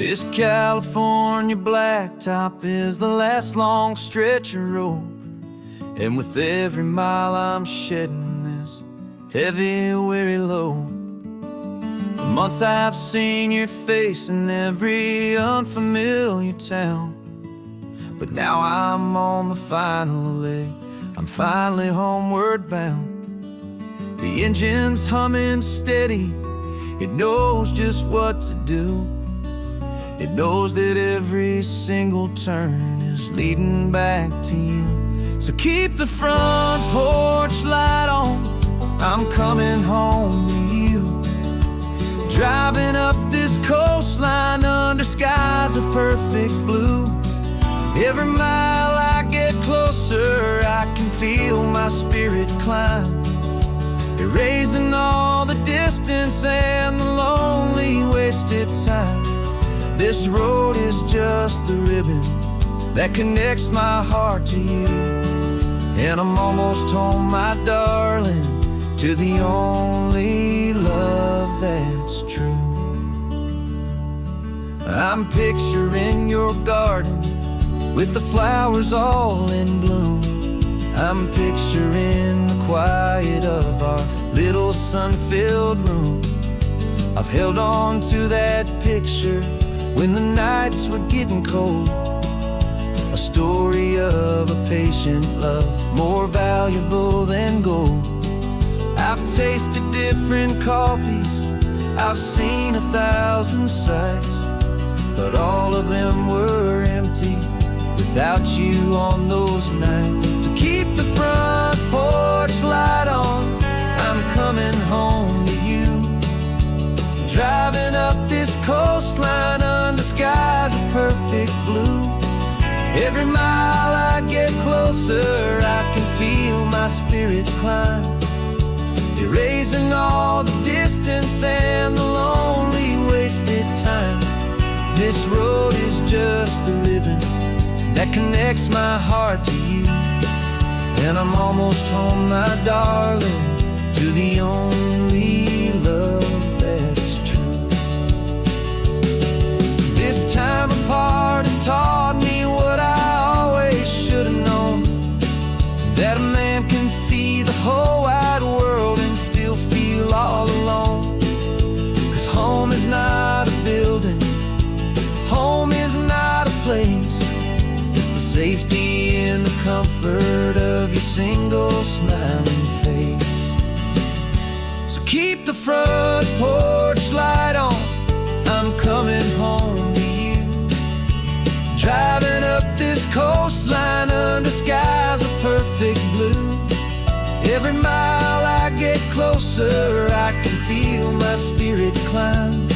This California blacktop is the last long stretch of road, and with every mile I'm shedding this heavy, weary load. For months I've seen your face in every unfamiliar town, but now I'm on the final leg, I'm finally homeward bound. The engine's humming steady, it knows just what to do. It knows that every single turn is leading back to you. So keep the front porch light on, I'm coming home to you. Driving up this coastline under skies of perfect blue. Every mile I get closer, I can feel my spirit climb, erasing all the distance and the lonely wasted time. This road is just the ribbon that connects my heart to you, and I'm almost home, my darling, to the only love that's true. I'm picturing your garden with the flowers all in bloom. I'm picturing the quiet of our little sun-filled room. I've held on to that picture when the nights were getting cold, a story of a patient love more valuable than gold. I've tasted different coffees, I've seen 1,000 sights, but all of them were empty without you on those nights. So keep the front porch light on, I'm coming home to you. Driving up this coastline under skies of perfect blue. Every mile I get closer, I can feel my spirit climb, erasing all the distance and the lonely wasted time. This road is just the ribbon that connects my heart to you, and I'm almost home, my darling, to the only love that's true. This time apart has taught me what I always should have known, that a man can see the whole wide world and still feel all alone. 'Cause home is not a building, home is not a place, it's the safety and the comfort of your single smiling face. So keep the front porch light on, I'm coming home to you. Driving up this coastline under skies of perfect blue. Every mile I get closer, I can feel my spirit climb,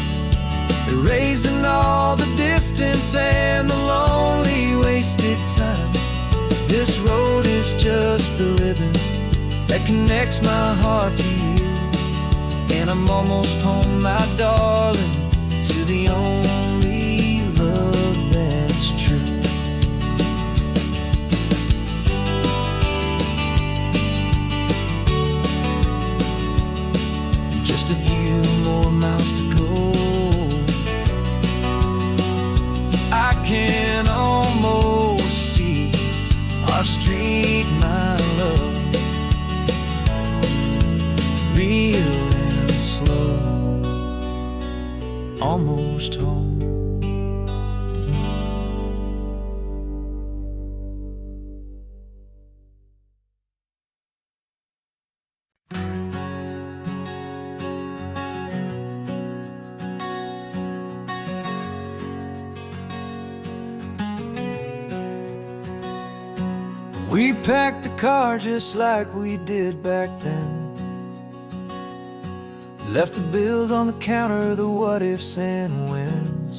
erasing all the distance and the lonely wasted time. This road is just the ribbon that connects my heart to you, and I'm almost home, my darling, to the only love that's true. Just a few more miles to go, I can almost see our street, my love, real and slow, almost home. We packed the car just like we did back then, left the bills on the counter, the what ifs and whens.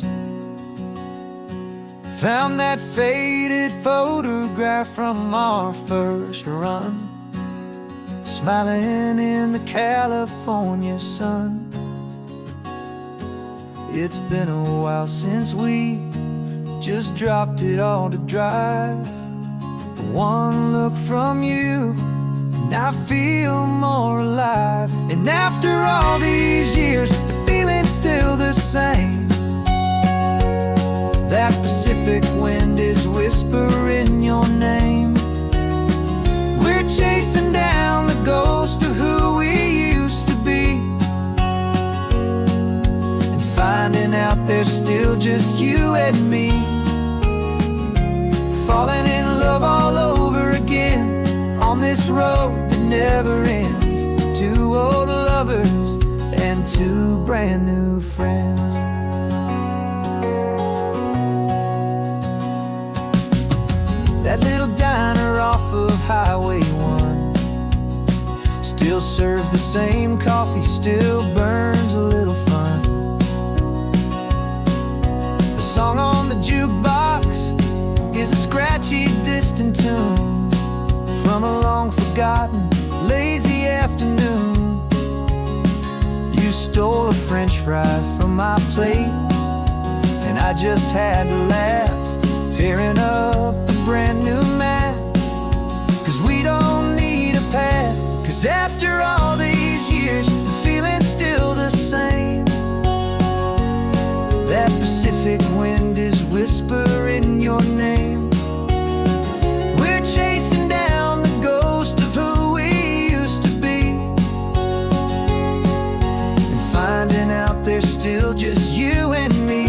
Found that faded photograph from our first run, smiling in the California sun. It's been a while since we just dropped it all to dry. One look from you and I feel more alive. And after all these years, the feeling's still the same. That Pacific wind is whispering your name. We're chasing down the ghost of who we used to be, and finding out there's still just you and me. Falling in love all over again on this road that never ends. Two old lovers and two brand new friends. That little diner off of Highway 1 still serves the same coffee, still burns a little fun. The song on the jukebox is a scratchy, distant tune from a long-forgotten, lazy afternoon. You stole a French fry from my plate, and I just had to laugh, tearing up a brand new map. 'Cause we don't need a path, 'cause after all these years, the feeling's still the same. That Pacific wind is whispering your name. We're chasing down the ghost of who we used to be, and finding out there's still just you and me.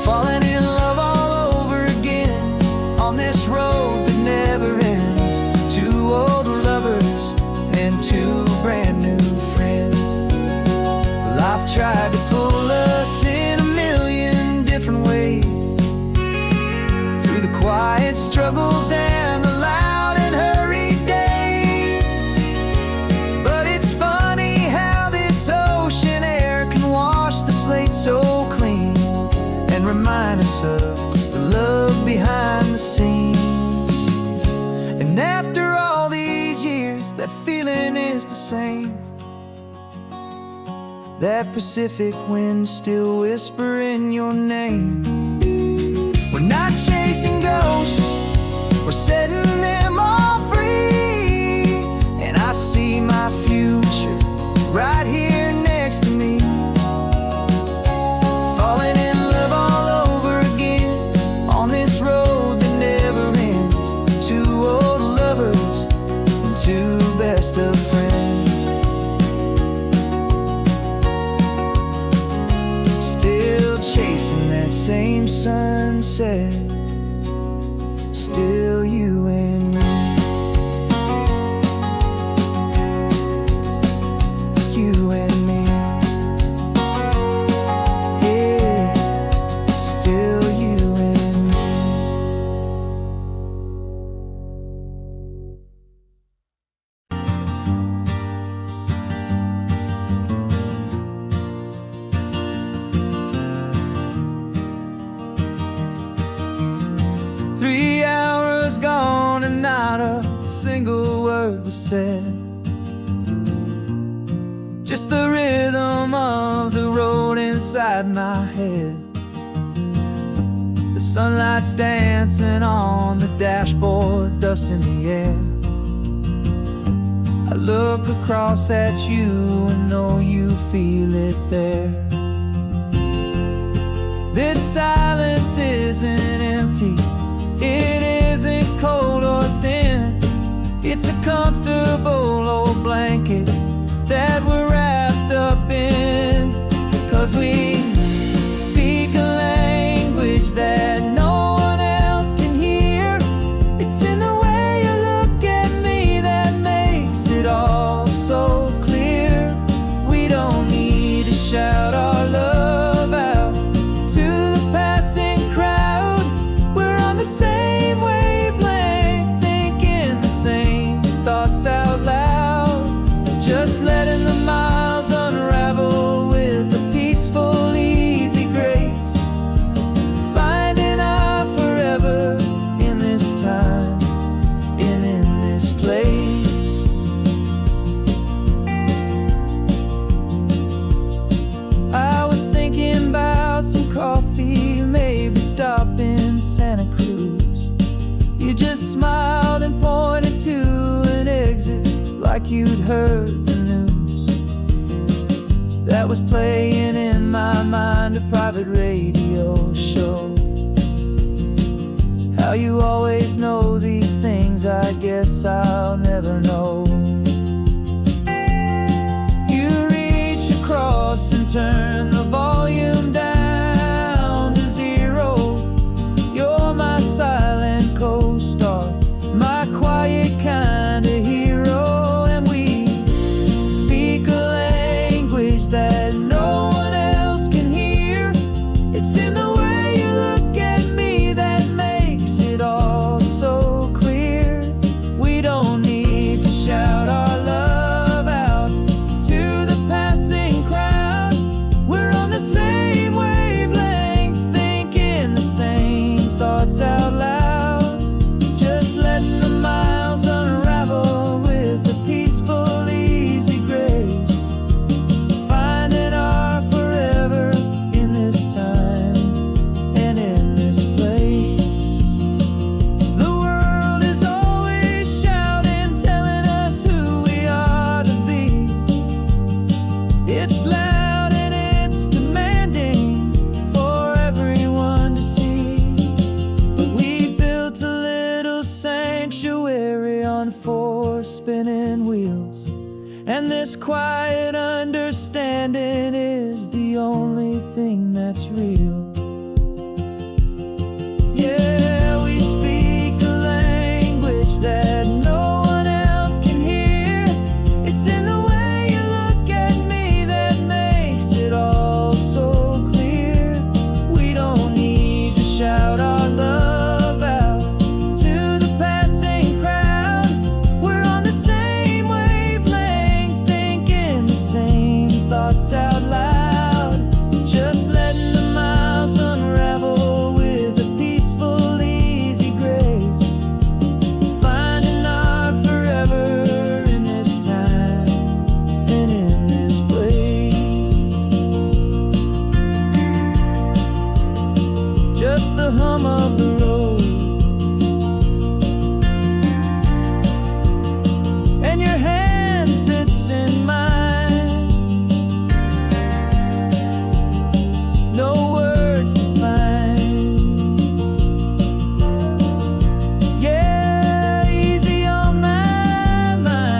Falling in love all over again on this road that never ends. Two old lovers and two brand new friends. Life tried to pull us in a million different ways, through the quiet struggles and the loud and hurried days. But it's funny how this ocean air can wash the slate so clean, and remind us of the love behind the scenes. And after all these years, that feeling is the same. That Pacific wind still whispering your name. We're not chasing ghosts, we're setting them all free. And I see my future right here next to me. Falling in love all over again on this road that never ends. Two old lovers and two best of friends. Still chasing that same sunset, still you and me. You and me. Yeah, still you and me. 3 hours gone and not a single word was said. Just the rhythm of the road inside my head. The sunlight's dancing on the dashboard, dust in the air. I look across at you and know you feel it there. This silence isn't empty, it isn't cold or thin. It's a comfortable old blanket that we're wrapped up in. 'Cause we speak a language that no one else can hear. It's in the way you look at me that makes it all so clear. We don't need to shout our love out to the passing crowd. We're on the same wavelength, thinking the same thoughts out loud. Just letting the miles unravel with a peaceful, easy grace. Finding our forever in this time and in this place. I was thinking about some coffee, maybe stop in Santa Cruz. You just smiled and pointed to an exit like you'd heard the news. That was playing in my mind, a private radio radio show. How you always know these things, I guess I'll never know. You reach across and turn the volume down to 0. You're my silent co-star, my quiet kind of hero. And we speak a language that no one else can hear. It's in the way you look at me that makes it all so clear. We don't need to shout our love out to the passing crowd. We're on the same wavelength, thinking the same thoughts out loud. Just letting the miles unravel with a peaceful, easy grace. Finding our forever in this time and in this place. The world is always shouting, telling us who we are to be. It's loud and it's demanding for everyone to see. But we built a little sanctuary on 4 spinning wheels, and this quiet understanding is the only thing that's real. Yeah, we speak a language that no one else can hear. It's in the way you look at me that makes it all so clear. We don't need to shout our love out to the passing crowd. We're on the same wavelength, thinking the same thoughts out loud. Just letting the miles unravel with a peaceful, easy grace. Finding our forever in this time and in this place. Just the hum of the road and your hand fits in mine. No words to find. Yeah, easy on my mind.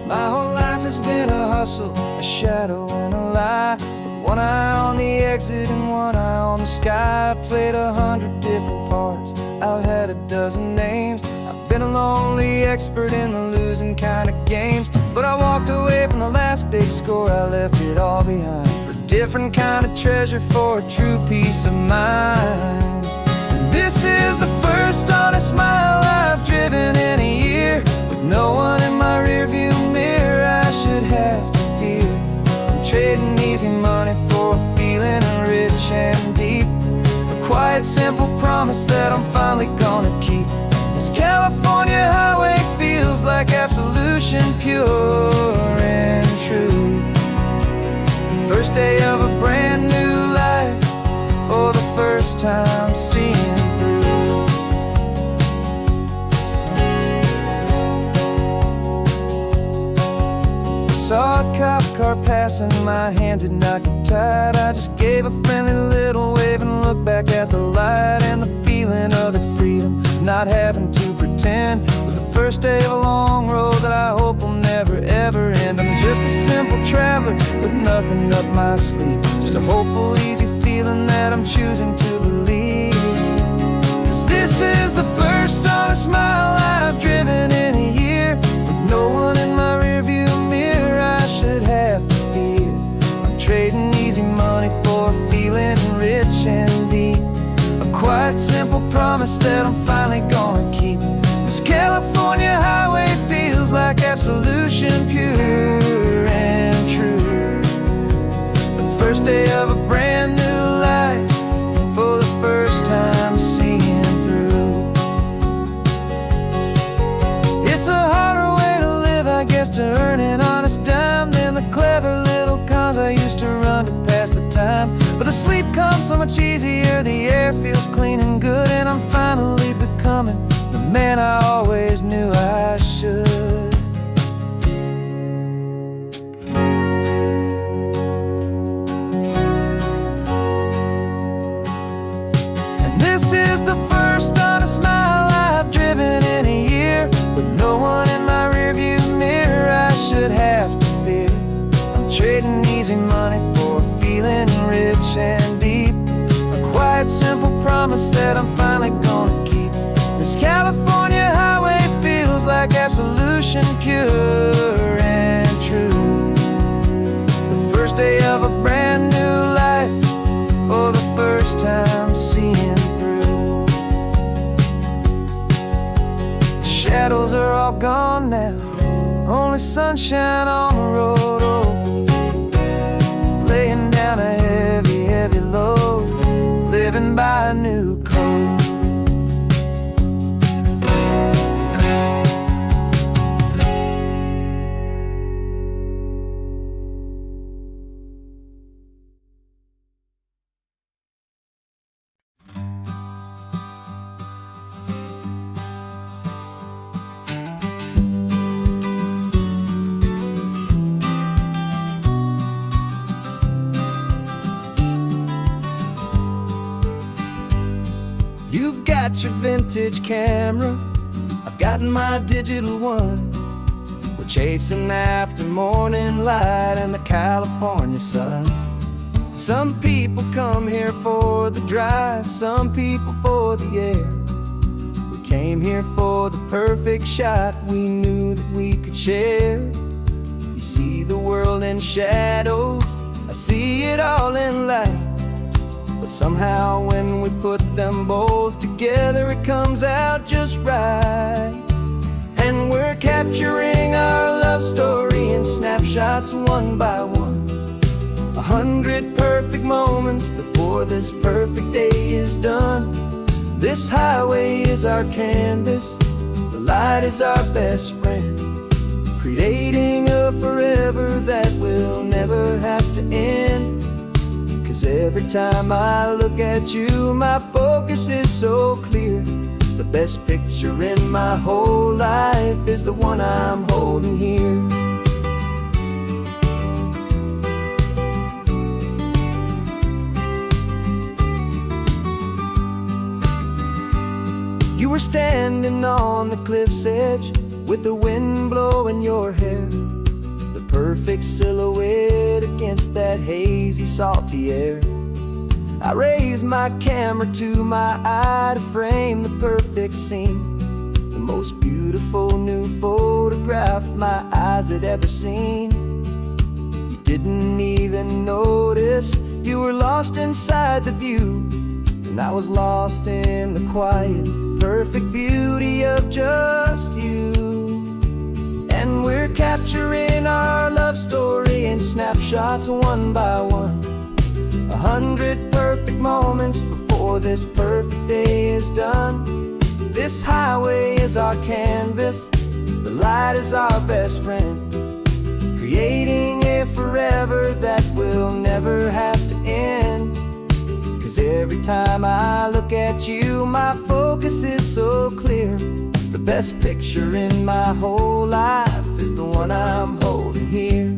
My whole life has been a hustle, a shadow and a lie. With one eye on the exit and one eye on the sky. I played 100 different parts, I've had a dozen names. I've been a lonely expert in the losing kind of games. But I walked away from the last big score, I left it all behind for a different kind of treasure, for a true peace of mind. And this is the first honest mile I've driven in a year, with no one in my rearview mirror I should have to fear. I'm trading easy money for a feeling rich and deep, a quiet, simple promise that I'm finally gonna keep. This California highway feels like absolution, pure and true. The first day of a brand new life, for the first time seeing through. Saw a cop car passing, my hands had not got tied. I just gave a friendly little wave and looked back at the light. And the feeling of that freedom, not having to pretend, was the first day of a long road that I hope will never ever end. I'm just a simple traveler with nothing up my sleeve, just a hopeful, easy feeling that I'm choosing to believe. 'Cause this is the first honest mile I've driven in a year, with no one in my rearview mirror I should have to fear. I'm trading easy money for a feeling rich and deep, a quiet, simple promise that I'm finally gonna keep. This California highway feels like absolution, pure and true. The first day of a brand new life, for the first time seeing through. It's a harder way to live, I guess, to earn an honest dime than the clever little cons But the sleep comes so much easier, the air feels clean and good, and I'm finally becoming the man I always knew I should. And this is the first honest mile I've driven in a year, with no one in my rearview mirror I should have to fear. I'm trading easy money for a feeling rich and deep, a quiet, simple promise that I'm finally gonna keep. This California highway feels like absolution, pure and true. The first day of a brand new life, for the first time seeing through. The shadows are all gone now, only sunshine on the road. Oh, laying down a heavy, heavy load, living by a new code. You've got your vintage camera, I've got my digital one. We're chasing after morning light and the California sun. Some people come here for the drive, some people for the air. We came here for the perfect shot we knew that we could share. You see the world in shadows, I see it all in light. But somehow when we put them both together, it comes out just right. And we're capturing our love story in snapshots one by one. 100 perfect moments before this perfect day is done. This highway is our canvas, the light is our best friend, creating a forever that will never have to end. 'Cause every time I look at you, my focus is so clear. The best picture in my whole life is the one I'm holding here. You were standing on the cliff's edge with the wind blowing your hair, the perfect silhouette against that hazy, salty air. I raised my camera to my eye to frame the perfect scene, the most beautiful new photograph my eyes had ever seen. You didn't even notice you were lost inside the view, and I was lost in the quiet, perfect beauty of just you. And we're capturing our love story in snapshots one by one. 100 perfect moments before this perfect day is done. This highway is our canvas, the light is our best friend, creating a forever that will never have to end. 'Cause every time I look at you, my focus is so clear. The best picture in my whole life is the one I'm holding here.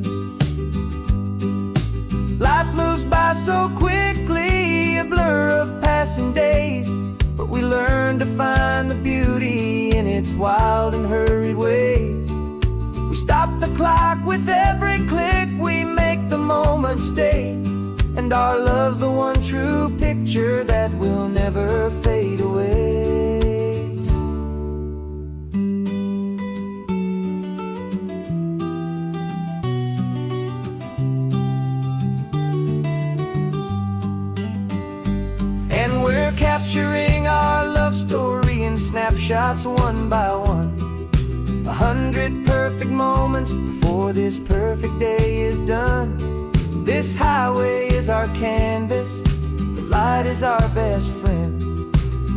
Life moves by so quickly, a blur of passing days, but we learn to find the beauty in its wild and hurried ways. We stop the clock with every click, we make the moment stay, and our love's the one true picture that will never fade away. And we're capturing our love story in snapshots one by one. 100 perfect moments before this perfect day is done. This highway is our canvas, the light is our best friend,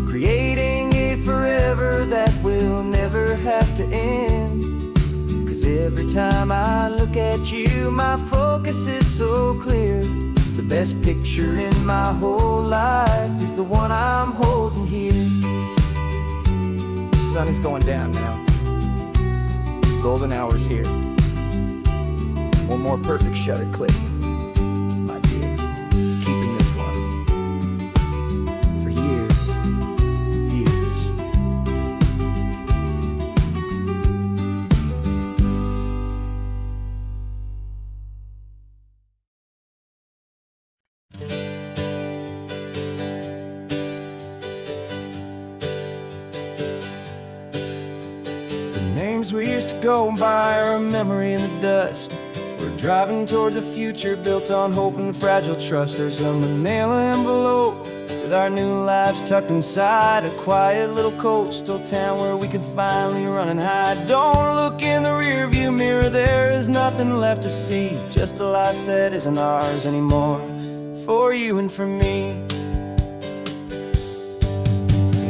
creating a forever that will never have to end. 'Cause every time I look at you, my focus is so clear. The best picture in my whole life is the one I'm holding here. The sun is going down now. Golden hour's here. One more perfect shutter click, my dear. Keeping this one for years, years. The names we used to go by are a memory in the dust. We're driving towards a future built on hope and fragile trust. There's a manila envelope with our new lives tucked inside, a quiet little coastal town where we can finally run and hide. Don't look in the rearview mirror, there is nothing left to see, just a life that isn't ours anymore, for you and for me.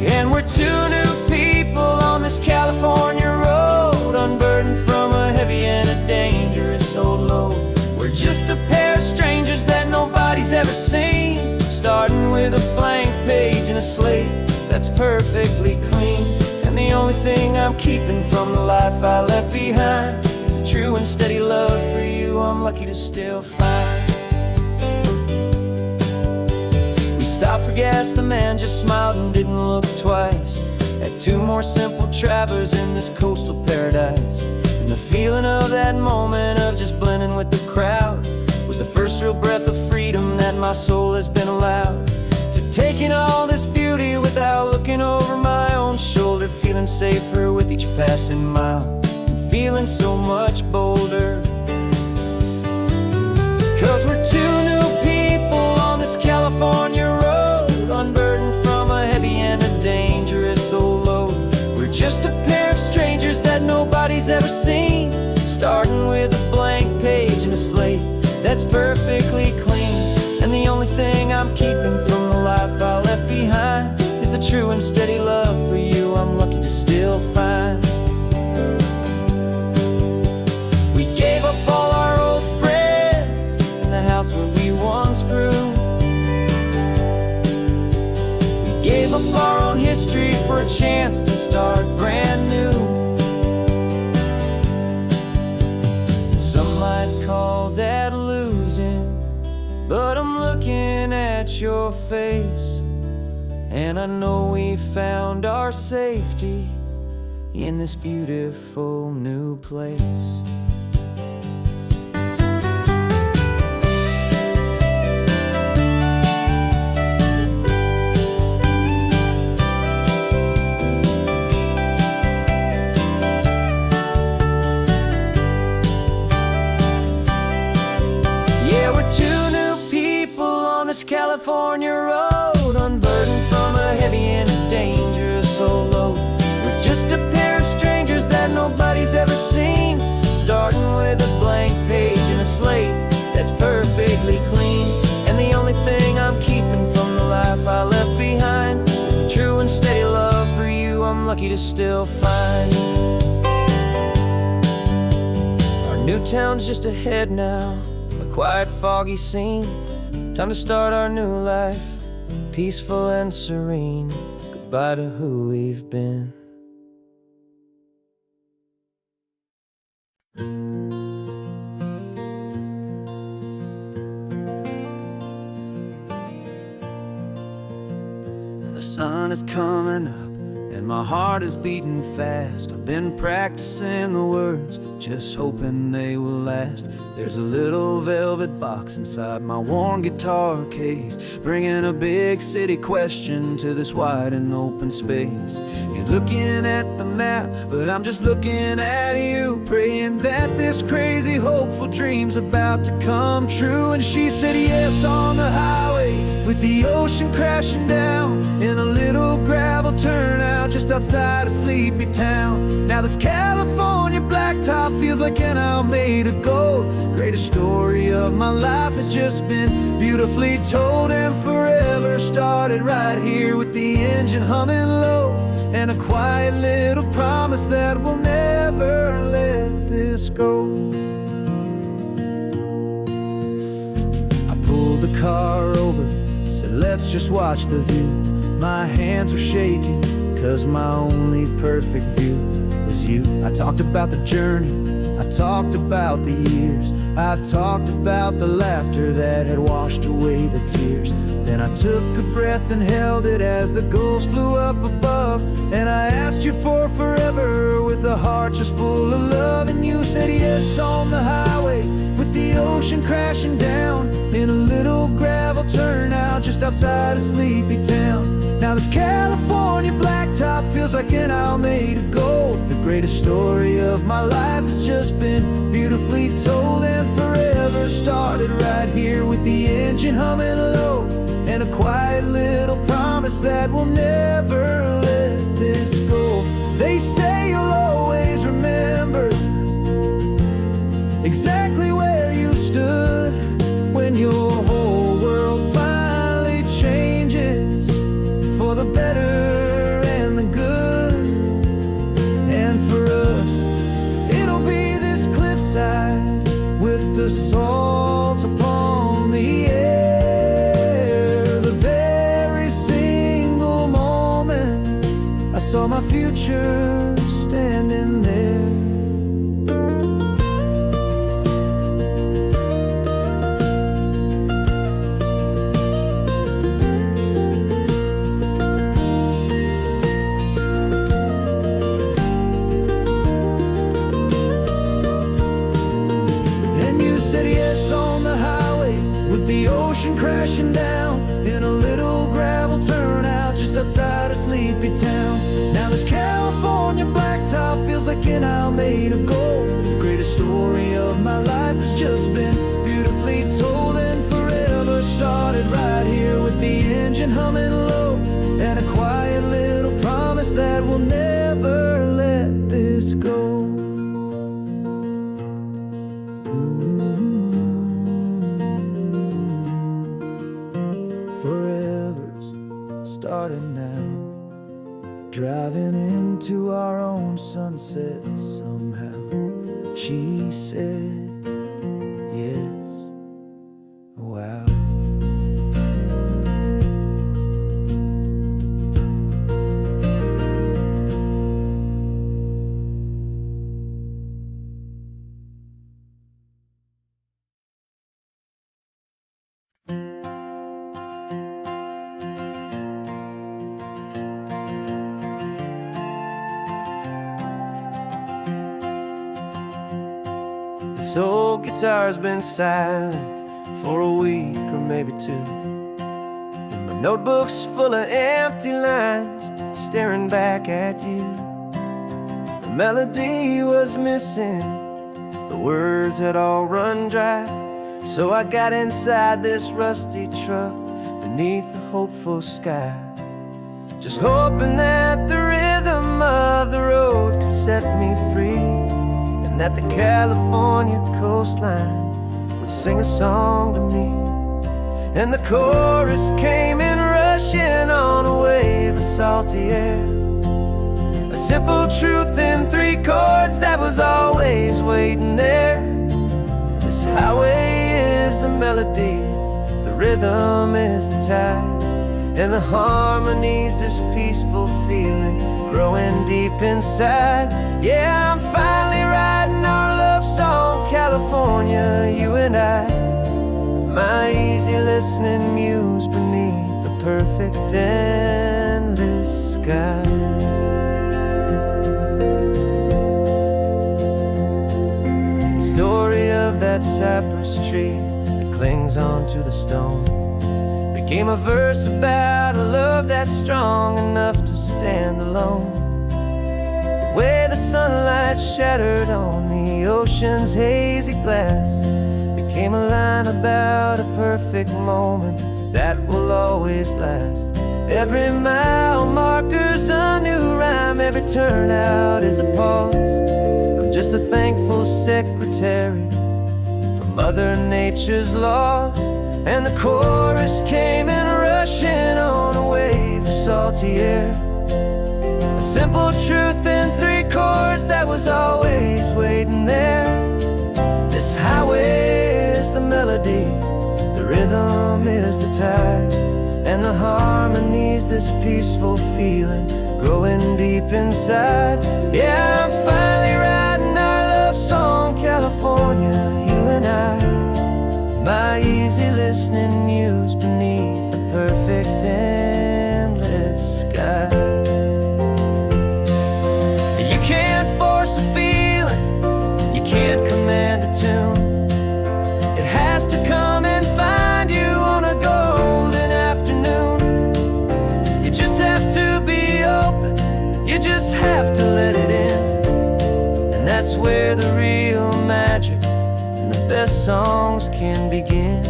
And we're two new people on this California road, unburdened from a heavy and a dangerous old load. We're just a pair of strangers that nobody's ever seen, starting with a blank page and a slate that's perfectly clean. And the only thing I'm keeping from the life I left behind is a true and steady love for you I'm lucky to still find. We stopped for gas, the man just smiled and didn't look twice. Had two more simple travelers in this coastal paradise. And the feeling of that moment of just blending with the crowd was the first real breath of freedom that my soul has been allowed to take in all this beauty without looking over my own shoulder, feeling safer with each passing mile and feeling so much bolder. 'Cause we're two new people on this California road, unburdened from a heavy and a dangerous old load. We're just a pair of strangers that nobody's ever seen, starting with a blank page and a slate that's perfectly clean. And the only thing I'm keeping from the life I left behind is a true and steady love for you I'm lucky to still find. We gave up all our old friends in the house where we once grew. We gave up our own history for a chance to start brand new. Some might call that losing, but I'm looking at your face, and I know we found our safety in this beautiful new place. Yeah, we're two new people on this California road, unburdened from a heavy and a dangerous old load. We're just a pair of strangers that nobody's ever seen, starting with a blank page and a slate that's perfectly clean. And the only thing I'm keeping from the life I left behind is the true and steady love for you I'm lucky to still find. Our new town's just ahead now, a quiet, foggy scene. Time to start our new life, peaceful and serene. Goodbye to who we've been. The sun is coming up and my heart is beating fast. I've been practicing the words, just hoping they will last. There's a little velvet box inside my worn guitar case, bringing a big city question to this wide and open space. You're looking at the map, but I'm just looking at you, praying that this crazy hopeful dream's about to come true. And she said yes on the highway, with the ocean crashing down in a little gravel turnout just outside a sleepy town. Now this California blacktop feels like an hour made of gold. Greatest story of my life has just been beautifully told, and forever started right here with the engine humming low, and a quiet little promise that we'll never let this go. I pulled the car over, said let's just watch the view. My hands were shaking, cause my only perfect view was you. I talked about the journey, I talked about the years, I talked about the laughter that had washed away the tears. Then I took a breath and held it as the gulls flew up above. And I asked you for forever with a heart just full of love. And you said yes on the highway with the ocean crashing down in a little gravel turnout just outside of sleepy town. Now this California blacktop feels like an Alameda gold. The greatest story of my life has just been beautifully told, and forever started right here with the engine humming low, and a quiet little promise that we'll never let this go. They say you'll always remember exactly where you stood when your whole world finally changes for the better and the good. And for us, it'll be this cliffside with the salt upon the air. The very single moment I saw my future standing there. The ocean crashing down in a little gravel turnout just outside of sleepy town. Now this California blacktop feels like an Alameda gold. The greatest story of my life has just been beautifully told, and forever started right here with the engine humming low, and a quiet little promise that we'll never let this go. Forever's started now, driving into our own sunset somehow. She said yes, wow. This old guitar's been silent for a week or maybe two, and my notebook's full of empty lines staring back at you. The melody was missing, the words had all run dry, so I got inside this rusty truck beneath a hopeful sky, just hoping that the rhythm of the road could set me free, that the California coastline would sing a song to me. And the chorus came in rushing on a wave of salty air, a simple truth in 3 chords that was always waiting there. This highway is the melody, the rhythm is the tide, and the harmony's this peaceful feeling growing deep inside. Yeah, I'm finally writing our love song, California, you and I, my easy listening muse beneath the perfect endless sky. The story of that cypress tree that clings onto the stone became a verse about a love that's strong enough to stand alone. The way the sunlight shattered on the ocean's hazy glass became a line about a perfect moment that will always last. Every mile marker's a new rhyme, every turnout is a pause. I'm just a thankful secretary for Mother Nature's laws. And the chorus came in rushing on a wave of salty air, a simple truth in 3 chords that was always waiting there. This highway is the melody, the rhythm is the tide, and the harmony's this peaceful feeling growing deep inside. Yeah, I'm finally writing our love song, California, you and I. My easy listening muse beneath the perfect endless sky. You can't force a feeling, you can't command a tune. It has to come and find you on a golden afternoon. You just have to be open, you just have to let it in. And that's where the real magic and the best songs can begin.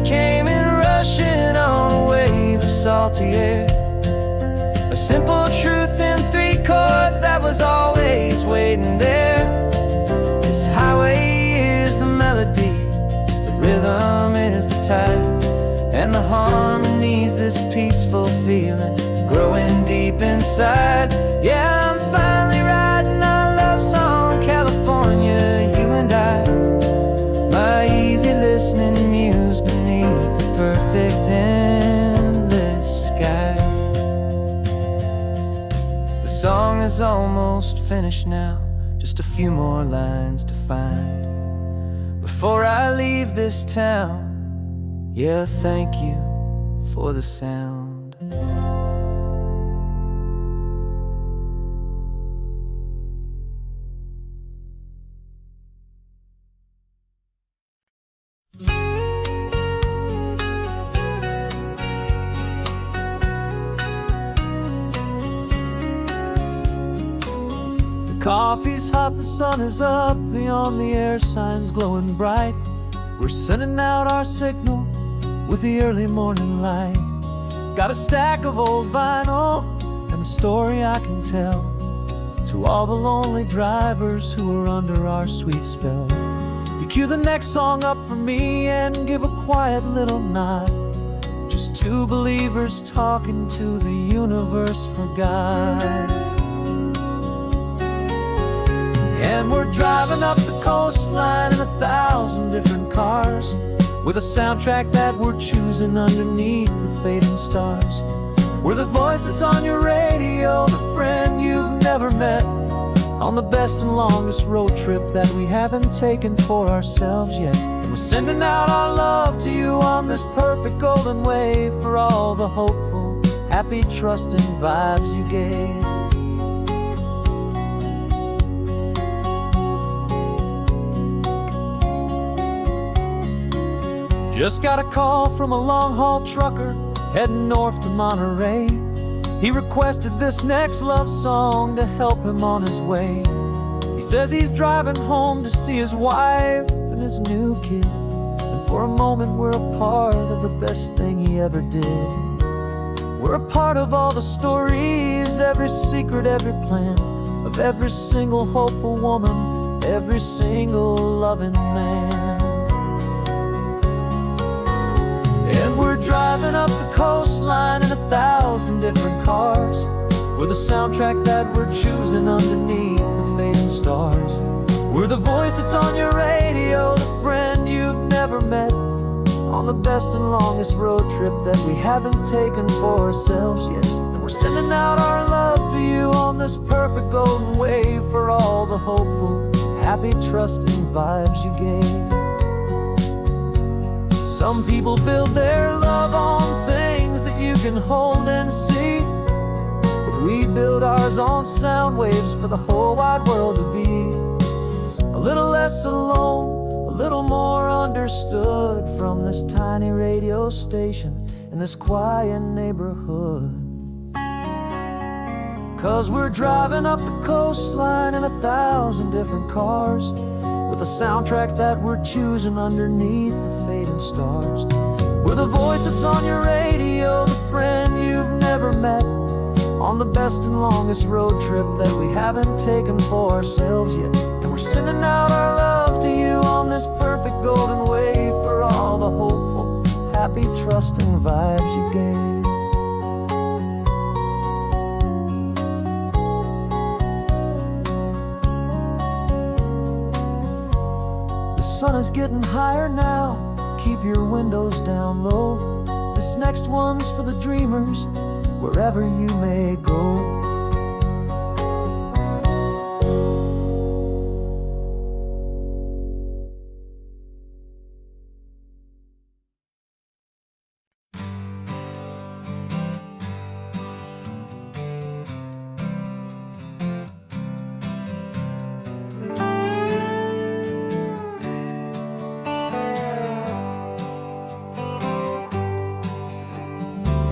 Came in rushing on a wave of salty air, a simple truth in 3 chords that was always waiting there. This highway is the melody, the rhythm is the tide, and the harmony's this peaceful feeling growing deep inside. Yeah, I'm finally writing our love song, California, you and I. My easy listening muse beneath the perfect endless sky. The song is almost finished now, just a few more lines to find before I leave this town. Yeah, thank you for the sound. Coffee's hot, the sun is up, the on-the-air sign's glowing bright. We're sending out our signal with the early morning light. Got a stack of old vinyl and a story I can tell to all the lonely drivers who are under our sweet spell. You cue the next song up for me and give a quiet little nod. Just 2 believers talking to the universe for God. And we're driving up the coastline in 1,000 different cars, with a soundtrack that we're choosing underneath the fading stars. We're the voice that's on your radio, the friend you've never met, on the best and longest road trip that we haven't taken for ourselves yet. And we're sending out our love to you on this perfect golden wave for all the hopeful, happy, trusting vibes you gave. Just got a call from a long-haul trucker heading north to Monterey. He requested this next love song to help him on his way. He says he's driving home to see his wife and his new kid, and for a moment we're a part of the best thing he ever did. We're a part of all the stories, every secret, every plan, of every single hopeful woman, every single loving man. And we're driving up the coastline in 1,000 different cars, with a soundtrack that we're choosing underneath the fading stars. We're the voice that's on your radio, the friend you've never met, on the best and longest road trip that we haven't taken for ourselves yet. And we're sending out our love to you on this perfect golden wave for all the hopeful, happy, trusting vibes you gave. Some people build their love on things that you can hold and see, but we build ours on sound waves for the whole wide world to be a little less alone, a little more understood from this tiny radio station in this quiet neighborhood. 'Cause we're driving up the coastline in 1,000 different cars, with a soundtrack that we're choosing underneath the fading stars. We're the voice that's on your radio, the friend you've never met, on the best and longest road trip that we haven't taken for ourselves yet. And we're sending out our love to you on this perfect golden wave for all the hopeful, happy, trusting vibes you gave. The sun is getting higher now, keep your windows down low. This next one's for the dreamers, wherever you may go.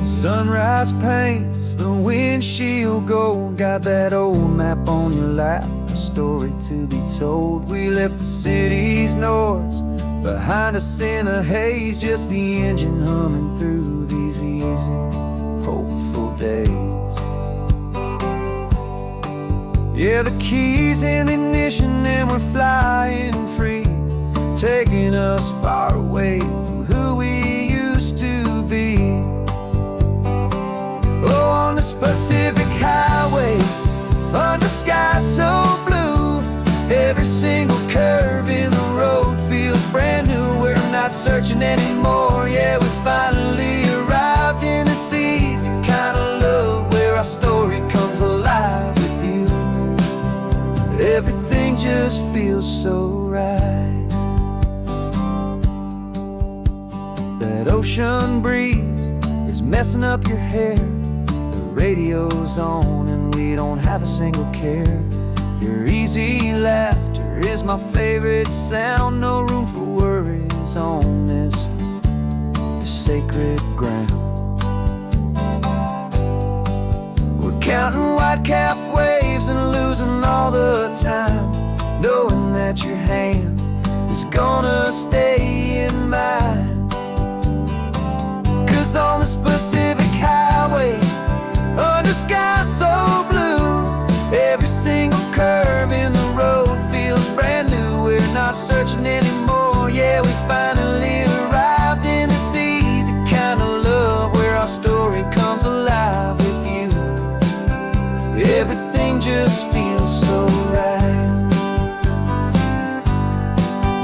Sunrise paints the windshield gold. Got that old map on your lap, a story to be told. We left the city's noise behind us in the haze, just the engine humming through these easy, hopeful days. Yeah, the keys in the ignition and we're flying free, taking us far away from who we used to be. Oh, on this Pacific highway, under sky so blue, every single curve in the road feels brand new. We're not searching anymore, yeah, we finally arrived in this easy kind of love where our story comes alive with you. Everything just feels so right. That ocean breeze is messing up your hair, radio's on and we don't have a single care. Your easy laughter is my favorite sound. No room for worries on this sacred ground. We're counting white-capped waves and losing all the time, knowing that your hand is gonna stay in mine. 'Cause on this Pacific highway, under sky so blue, every single curve in the road feels brand new. We're not searching anymore, yeah, we finally arrived in this easy kind of love where our story comes alive with you. Everything just feels so right.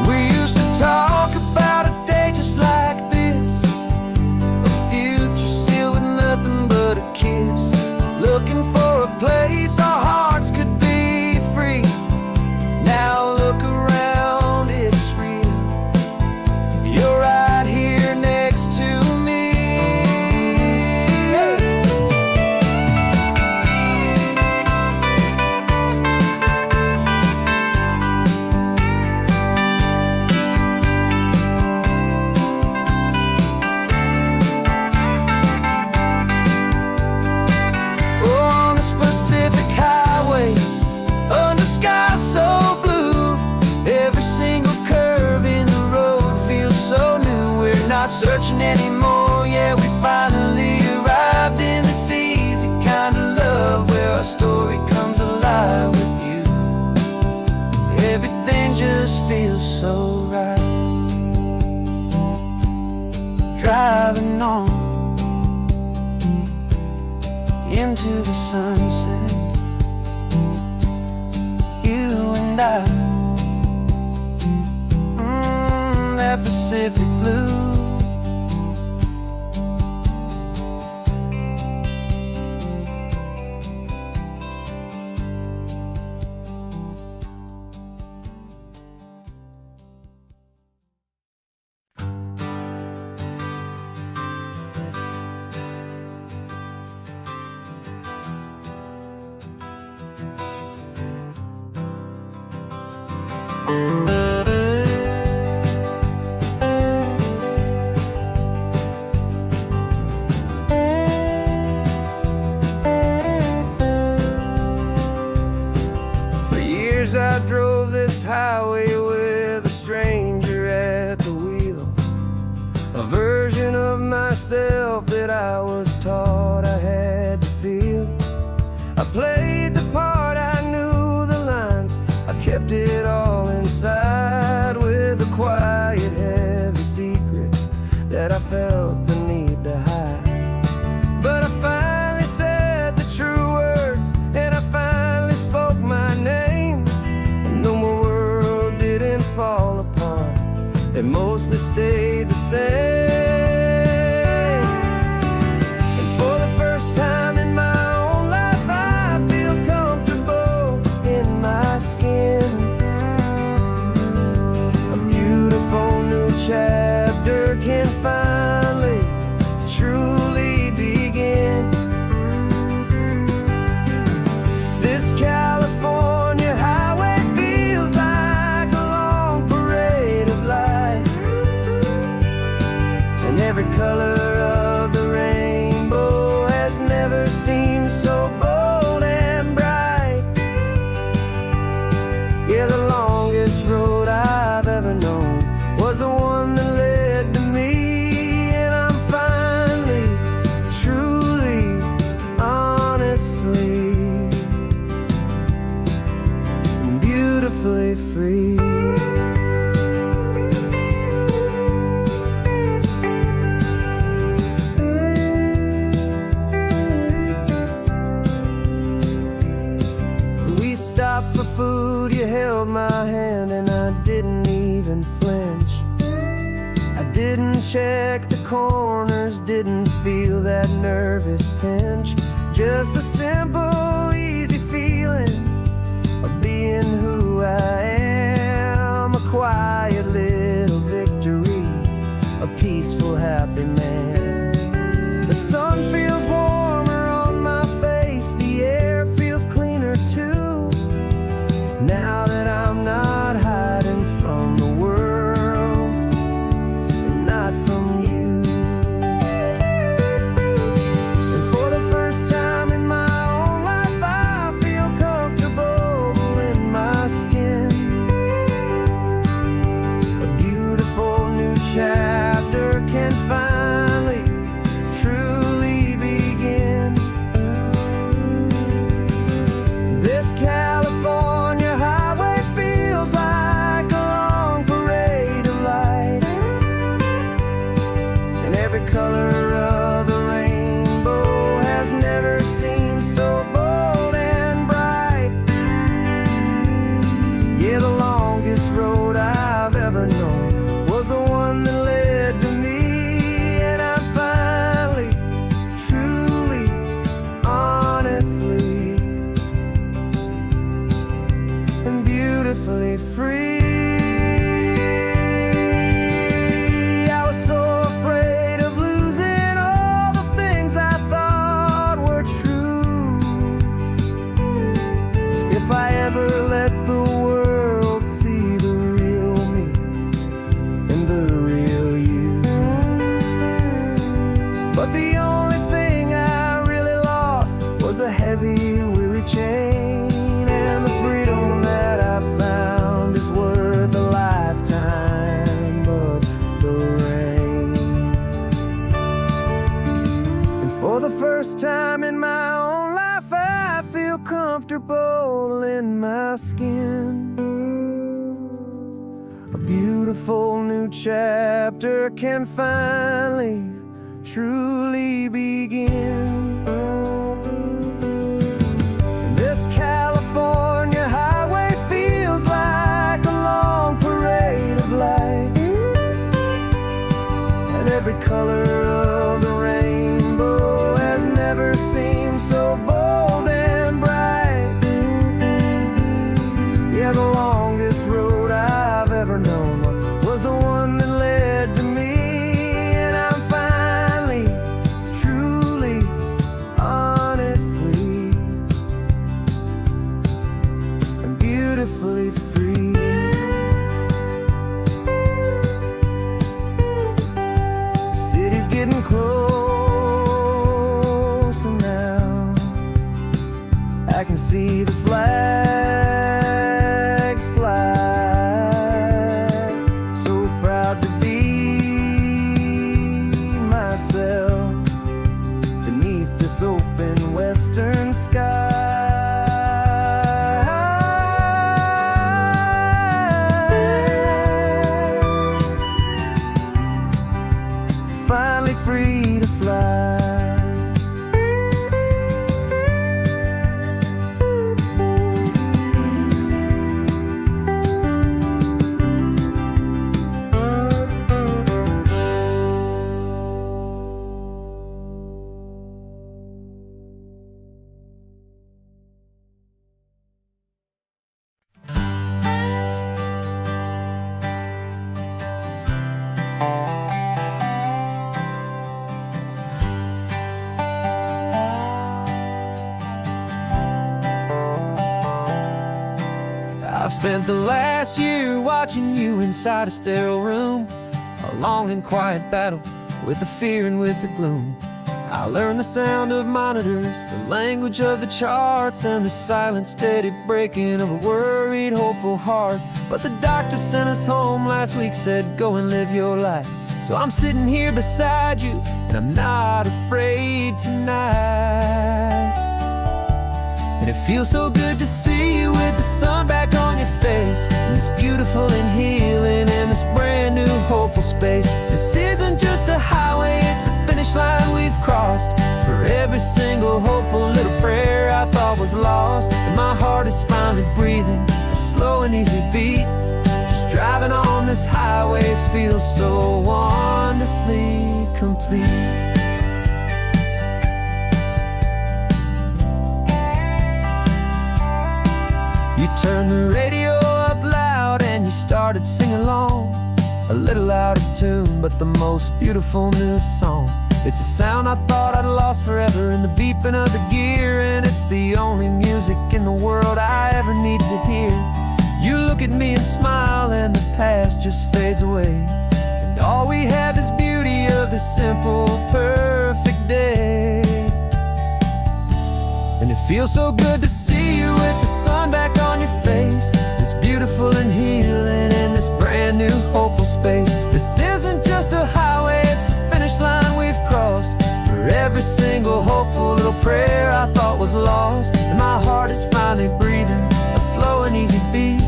We used to talk about a day just like this, a future sealed with nothing but a kiss, looking for a place our hearts could be free. Now look around, it's real. You're right here next to me. Pacific highway, under sky so blue, every single curve in the road feels so new. We're not searching anymore, yeah, we finally arrived in this easy kind of love where our story comes alive with you. Everything just feels so right. Driving on into the sunset, you and I, that Pacific blue. For years I drove this highway with a stranger at the wheel, a version of myself that I was taught I had to feel. just stayed the same. And for the first time in my own life, I feel comfortable in my skin. A beautiful new chapter can finally truly begin. This California highway feels like a long parade of light, and every color of the rainbow has never seemed so bold and bright. Yeah, the longest road I've ever known was the one that led to me, and I'm finally, truly, honestly, beautifully free. We stopped for food, you held my hand, and I didn't even flinch. I didn't check the corners, didn't feel that nervous pinch. Just a simple, easy feeling of being who I am. A quiet little victory, a peaceful, happy man. The sun feels warmer on my face, the air feels cleaner too, now that I'm not hiding from the world and not from you. And for the first time in my own life, I feel comfortable in my skin. A beautiful new chapter can finally truly begin. This California highway feels like a long parade of light, and every color of the rainbow has never seemed so bold and bright. Yeah, the longest road I've ever known was the one that led to me, and I'm finally, truly, honestly, and beautifully free. I was so afraid of losing all the things I thought were true. If I ever let the world see the real me and the real you. But the only thing I really lost was a heavy, weary chain, and the freedom that I found is worth a lifetime of the rain. And for the first time in my own life, I feel comfortable in my skin. A beautiful new chapter can finally, truly begin. This California highway feels like a long parade of light, and every color of the rainbow has never seemed so bold and bright. Yeah, the longest road I've ever known was the one that led to me, and I'm finally, truly, honestly, and beautifully free. The city's getting closer now. I can see the flags fly. So proud to be myself beneath this open western sky. Finally free to fly. I've spent the last year watching you inside a sterile room, a long and quiet battle with the fear and with the gloom. I learned the sound of monitors, the language of the charts, and the silent, steady breaking of a worried, hopeful heart. But the doctor sent us home last week, said go and live your life. So I'm sitting here beside you, and I'm not afraid tonight. And it feels so good to see you with the sun back on your face, and this beautiful and healing in this brand new hopeful space. This isn't just a highway, it's a finish line we've crossed. For every single hopeful little prayer I thought was lost, and my heart is finally breathing a slow and easy beat. Just driving on this highway feels so wonderfully complete. You turned the radio up loud and you started singing along, a little out of tune, but the most beautiful new song. It's a sound I thought I'd lost forever in the beeping of the gear, and it's the only music in the world I ever need to hear. You look at me and smile, and the past just fades away, and all we have is beauty of this simple, perfect day. And it feels so good to see you with the sun back on your face, this beautiful and healing in this brand new hopeful space. This isn't just a highway, it's a finish line we've crossed. For every single hopeful little prayer I thought was lost, and my heart is finally breathing a slow and easy beat.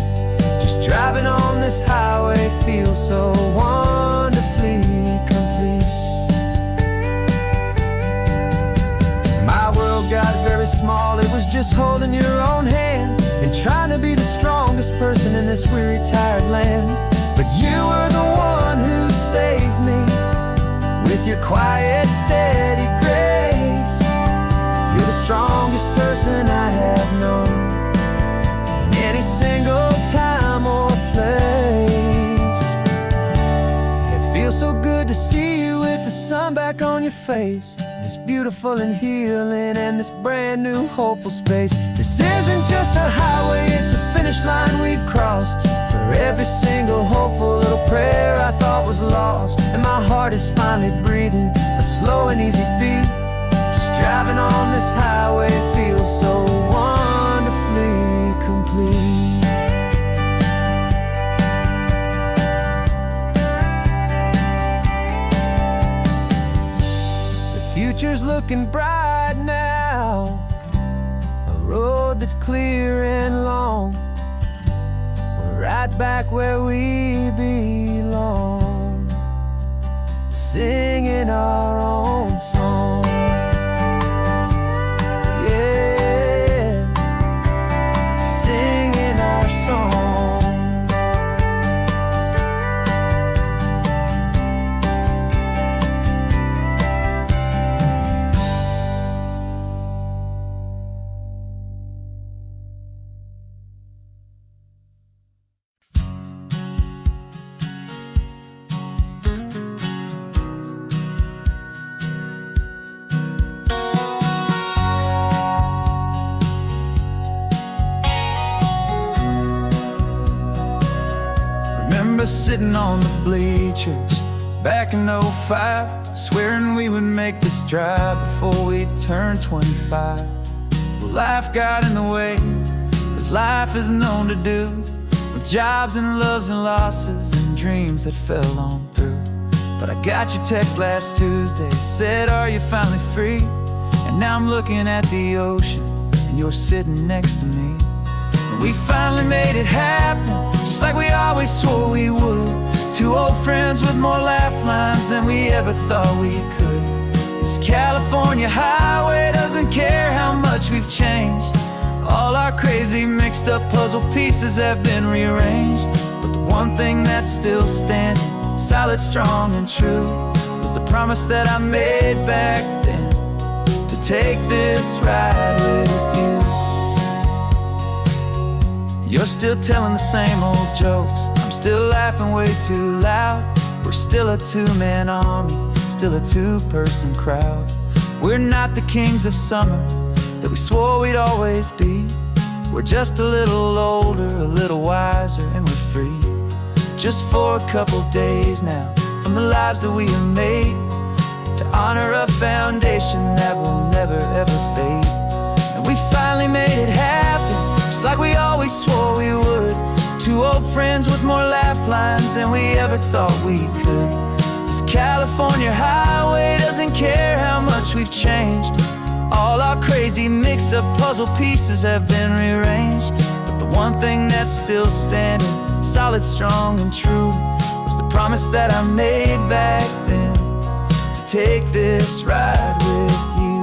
Just driving on this highway feels so wonderfully complete. My world got very small, it was just holding your own hand and trying to be the strongest person in this weary, tired land. But you were the one who saved me with your quiet, steady grace. You're the strongest person I have known in any single time or place. It feels so good to see you with the sun back on your face, this beautiful and healing and this brand new hopeful space. This isn't just a highway, it's a finish line we've crossed. For every single hopeful little prayer I thought was lost, and my heart is finally breathing a slow and easy beat. Just driving on this highway feels so wonderfully complete. Future's looking bright now, a road that's clear and long. We're right back where we belong, singing our own song. Yeah, singing our song. Sitting on the bleachers back in '05, swearing we would make this drive before we turned 25. Well, life got in the way, as life is known to do, with jobs and loves and losses and dreams that fell on through. But I got your text last Tuesday, said are you finally free? And now I'm looking at the ocean and you're sitting next to me. We finally made it happen, just like we always swore we would. Two old friends with more laugh lines than we ever thought we could. This California highway doesn't care how much we've changed. All our crazy mixed up puzzle pieces have been rearranged. But the one thing that's still standing, solid, strong and true, was the promise that I made back then, to take this ride with you. You're still telling the same old jokes, I'm still laughing way too loud. We're still a two-man army, still a two-person crowd. We're not the kings of summer that we swore we'd always be. We're just a little older, a little wiser and we're free. Just for a couple days now, from the lives that we have made, to honor a foundation that will never ever fade. And we finally made it happen, just like we always swore we would. Two old friends with more laugh lines than we ever thought we could. This California highway doesn't care how much we've changed. All our crazy mixed up puzzle pieces have been rearranged, but the one thing that's still standing, solid, strong, and true, was the promise that I made back then, to take this ride with you.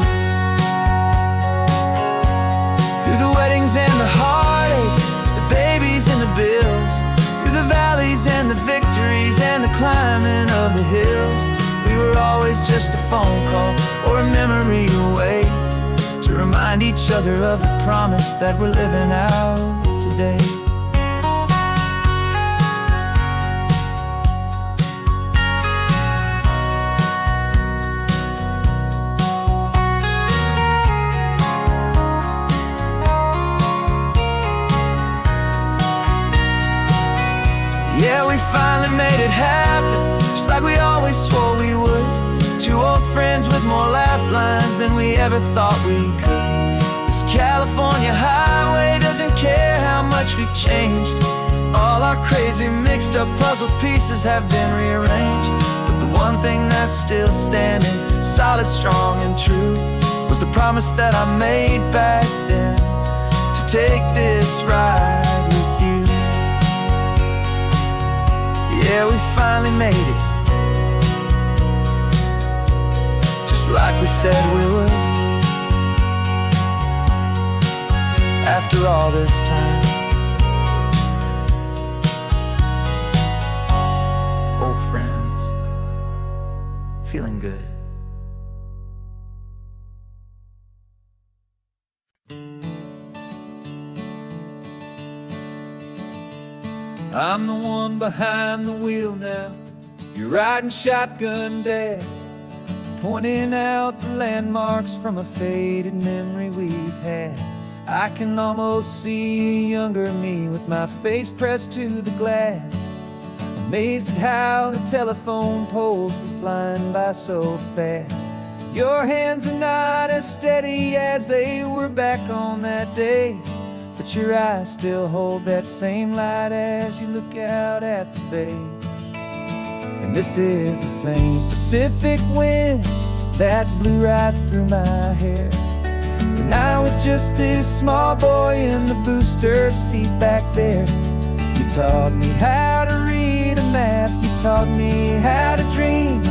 Through the weddings and the heartaches, the babies and the bills, through the valleys and the victories and the climbing of the hills, we were always just a phone call or a memory away, to remind each other of the promise that we're living out today. Yeah, we finally made it happen, just like we always swore we would. Two old friends with more laugh lines than we ever thought we could. This California highway doesn't care how much we've changed. All our crazy mixed up puzzle pieces have been rearranged, but the one thing that's still standing, solid, strong, and true, was the promise that I made back then, to take this ride with you. Yeah, we finally made it, just like we said we would. After all this time, old friends, feeling good. I'm the one behind the wheel now, you're riding shotgun, Dad, pointing out the landmarks from a faded memory we've had. I can almost see a younger me with my face pressed to the glass, amazed at how the telephone poles were flying by so fast. Your hands are not as steady as they were back on that day, but your eyes still hold that same light as you look out at the bay. And this is the same Pacific wind that blew right through my hair when I was just a small boy in the booster seat back there. You taught me how to read a map, you taught me how to dream,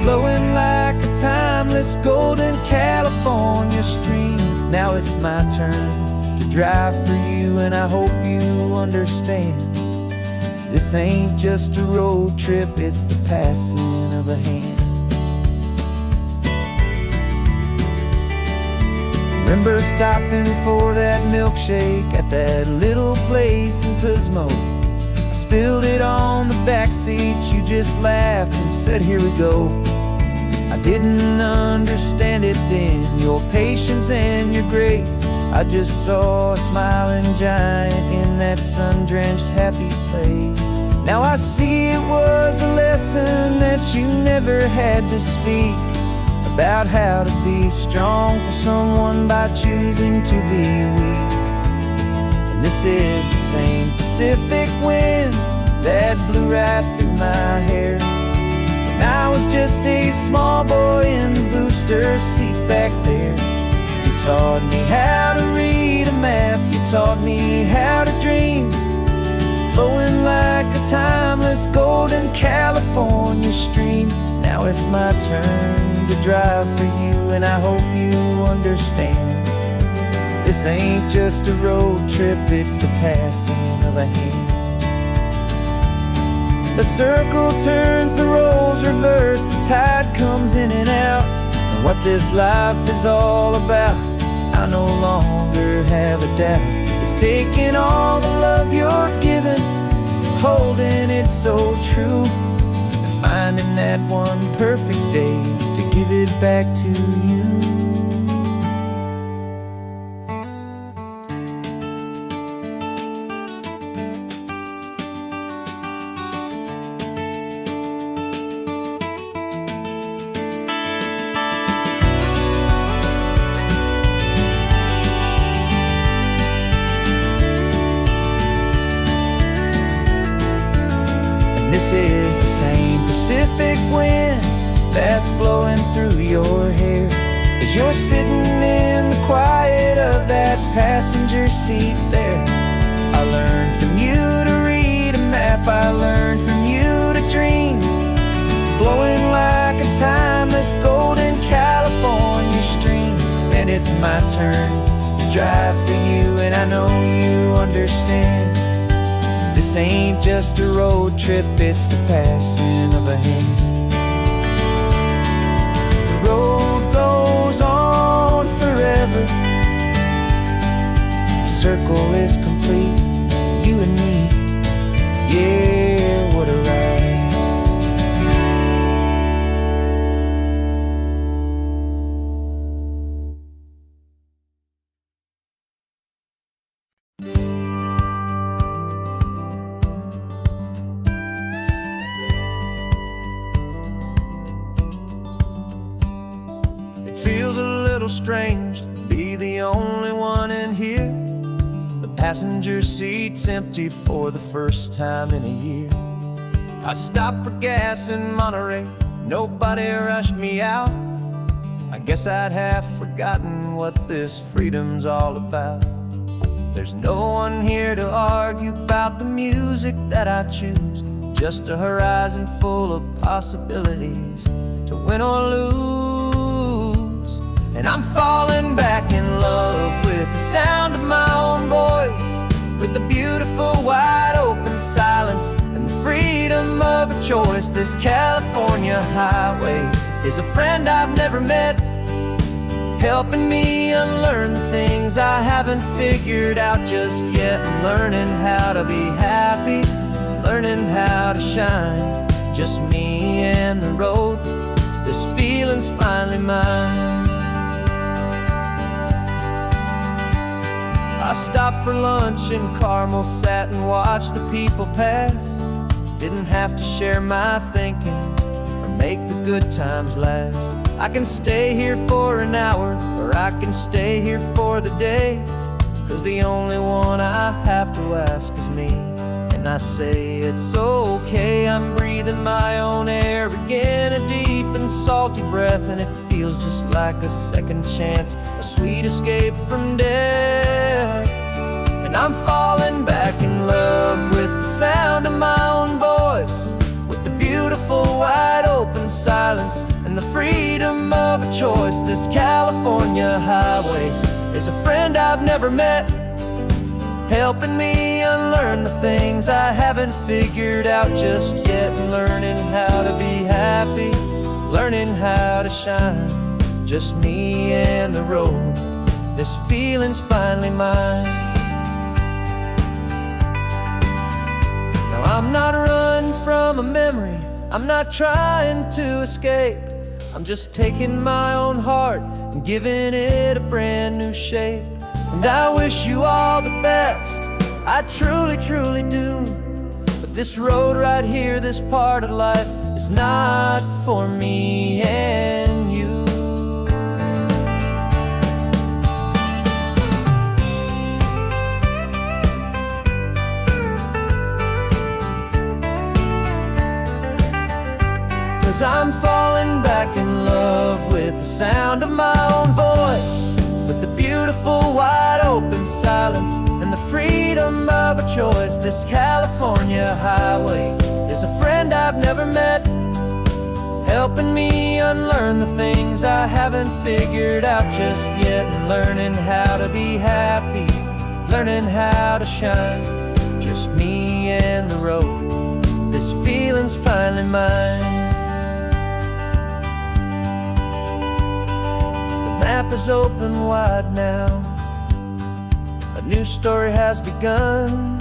flowing like a timeless golden California stream. Now it's my turn to drive for you, and I hope you understand, this ain't just a road trip, it's the passing of a hand. Remember stopping for that milkshake at that little place in Pismo? I spilled it on the back seat, you just laughed and said, here we go. I didn't understand it then, your patience and your grace. I just saw a smiling giant in that sun-drenched happy place. Now I see it was a lesson that you never had to speak, about how to be strong for someone by choosing to be weak. And this is the same Pacific wind that blew right through my hair when I was just a small boy in the booster seat back there. You taught me how to read a map, you taught me how to dream, flowing like a timeless golden California stream. Now it's my turn to drive for you, and I hope you understand, this ain't just a road trip, it's the passing of a hand. The circle turns, the roles reverse, the tide comes in and out, and what this life is all about, I no longer have a doubt. It's taking all the love you're giving, holding it so true, and finding that one perfect day to give it back to you. Pacific wind that's blowing through your hair as you're sitting in the quiet of that passenger seat there. I learned from you to read a map, I learned from you to dream, flowing like a timeless golden California stream. And it's my turn to drive for you, and I know you understand. This ain't just a road trip, it's the passing of a hand. The road goes on forever, the circle is complete, you and me, yeah, what a ride. It feels a little strange to be the only one in here. The passenger seat's empty for the first time in a year. I stopped for gas in Monterey, nobody rushed me out. I guess I'd have forgotten what this freedom's all about. There's no one here to argue about the music that I choose, just a horizon full of possibilities to win or lose. And I'm falling back in love with the sound of my own voice, with the beautiful wide open silence and the freedom of a choice. This California highway is a friend I've never met, helping me unlearn the things I haven't figured out just yet. I'm learning how to be happy, learning how to shine, just me and the road. This feeling's finally mine. I stopped for lunch in Carmel, sat and watched the people pass. Didn't have to share my thinking or make the good times last. I can stay here for an hour, or I can stay here for the day, 'cause the only one I have to ask is me. And I say it's okay, I'm breathing my own air again, a deep and salty breath, and it feels just like a second chance, a sweet escape from death. And I'm falling back in love with the sound of my own voice, with the beautiful wide open silence and the freedom of a choice. This California highway is a friend I've never met, helping me unlearn the things I haven't figured out just yet. Learning how to be happy, learning how to shine, just me and the road. This feeling's finally mine. Now I'm not running from a memory, I'm not trying to escape, I'm just taking my own heart and giving it a brand new shape. And I wish you all the best, I truly, truly do. But this road right here, this part of life, is not for me and you. 'Cause I'm falling back in love with the sound of my own voice, with the beautiful wide open silence and the freedom of a choice. This California highway is a friend I've never met, helping me unlearn the things I haven't figured out just yet. And learning how to be happy, learning how to shine, just me and the road. This feeling's finally mine. The map is open wide now, a new story has begun,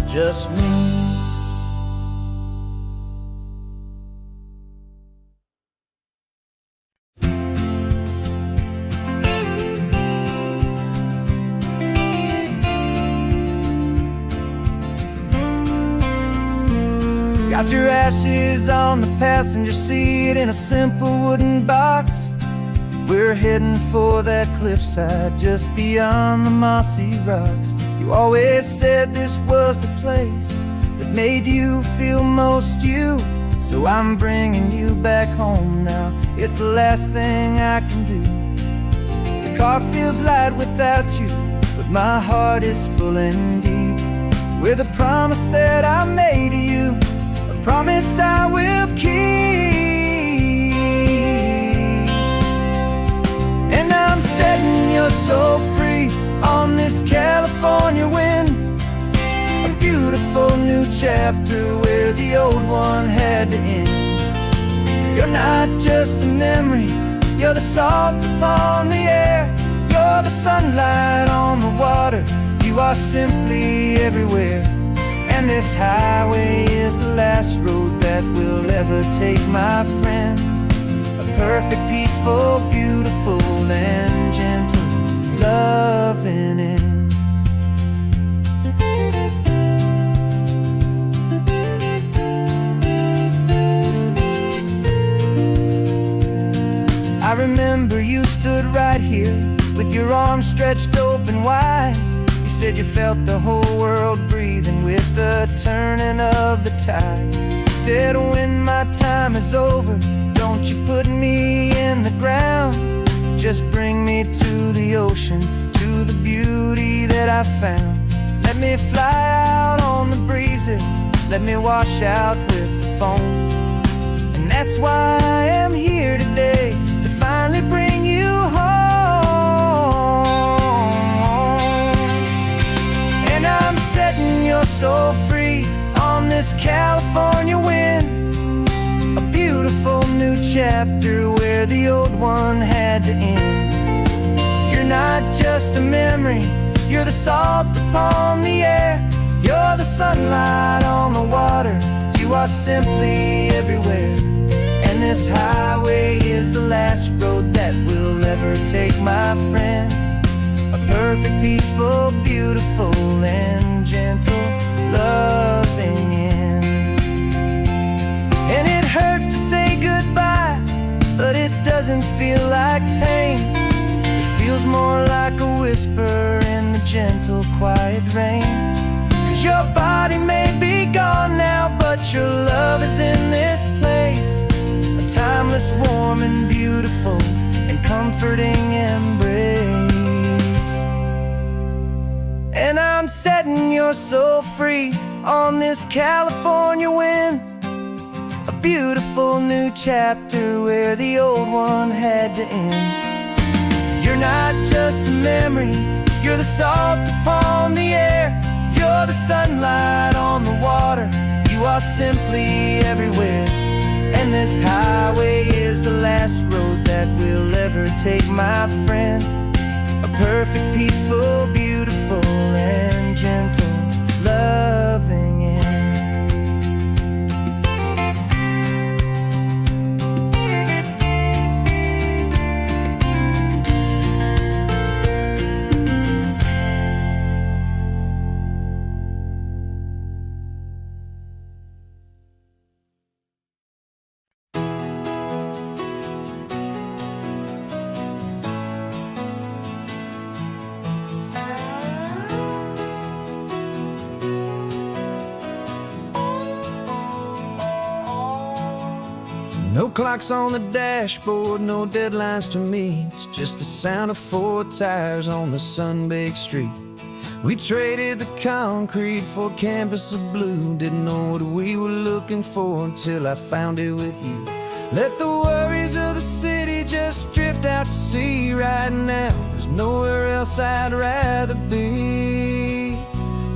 just me. Got your ashes on the passenger seat in a simple wooden box. We're heading for that cliffside just beyond the mossy rocks. You always said this was the place that made you feel most you. So I'm bringing you back home now. It's the last thing I can do. The car feels light without you, but my heart is full and deep with a promise that I made to you, a promise I will keep. And I'm setting your soul free on this California wind, a beautiful new chapter where the old one had to end. You're not just a memory, you're the salt upon the air, you're the sunlight on the water, you are simply everywhere. And this highway is the last road that will ever take, my friend. A perfect, peaceful, beautiful, and gentle loving end. I remember you stood right here with your arms stretched open wide. You said you felt the whole world breathing with the turning of the tide. You said, when my time is over, don't you put me in the ground, just bring me to the ocean, to the beauty that I found. Let me fly out on the breezes, let me wash out with the foam. And that's why I am here today, to finally bring you home. And I'm setting your soul free on this California wind, a beautiful new chapter where the old one had to end. You're not just a memory, you're the salt upon the air, you're the sunlight on the water, you are simply everywhere. And this highway is the last road that we'll ever take, my friend. A perfect, peaceful, beautiful, and gentle loving end. And it hurts to say goodbye, but it doesn't feel like pain. It feels more like a whisper in the gentle, quiet rain. 'Cause your body may be gone now, but your love is in this place, a timeless, warm, and beautiful, and comforting embrace. And I'm setting your soul free on this California wind, a beautiful new chapter where the old one had to end. You're not just a memory, you're the salt upon the air, you're the sunlight on the water, you are simply everywhere. And this highway is the last road that we'll ever take, my friend. A perfect, peaceful, beautiful, and gentle loving end. No clocks on the dashboard, no deadlines to meet, just the sound of 4 tires on the sun-baked street. We traded the concrete for a canvas of blue, didn't know what we were looking for until I found it with you. Let the worries of the city just drift out to sea right now. There's nowhere else I'd rather be,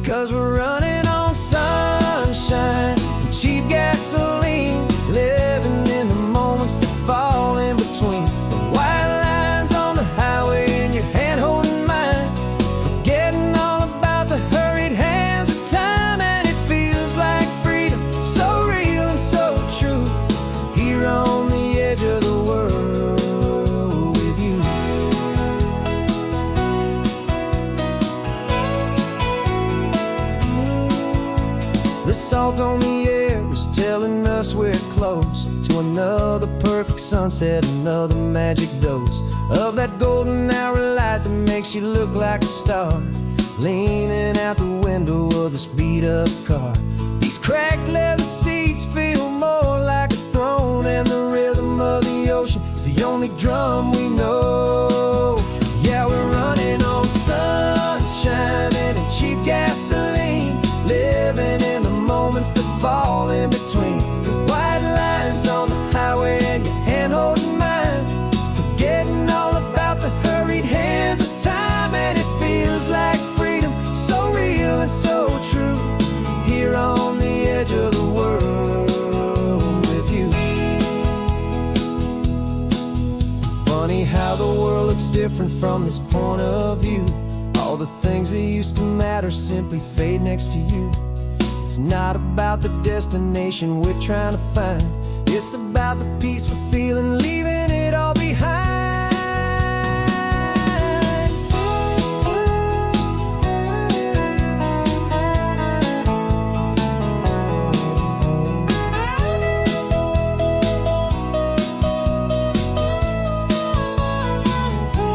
'cause we're running on sunshine and cheap gasoline, living in the moments that fall in between the white lines on the highway and your hand holding mine, forgetting all about the hurried hands of time. And it feels like freedom, so real and so true, here on the edge of the world with you. The salt on the air is telling us we're close to another perfect sunset, another magic dose of that golden hour light that makes you look like a star, leaning out the window of this beat-up car. These cracked leather seats feel more like a throne, and the rhythm of the ocean is the only drum we know. Yeah, we're running on sunshine and a cheap gasoline, living in the moments that fall in between the white lines on the highway and your hand holding mine, forgetting all about the hurried hands of time. And it feels like freedom, so real and so true, here on the edge of the world with you. Funny how the world looks different from this point of view. All the things that used to matter simply fade next to you. It's not about the destination we're trying to find, it's about the peace we're feeling, leaving it all behind.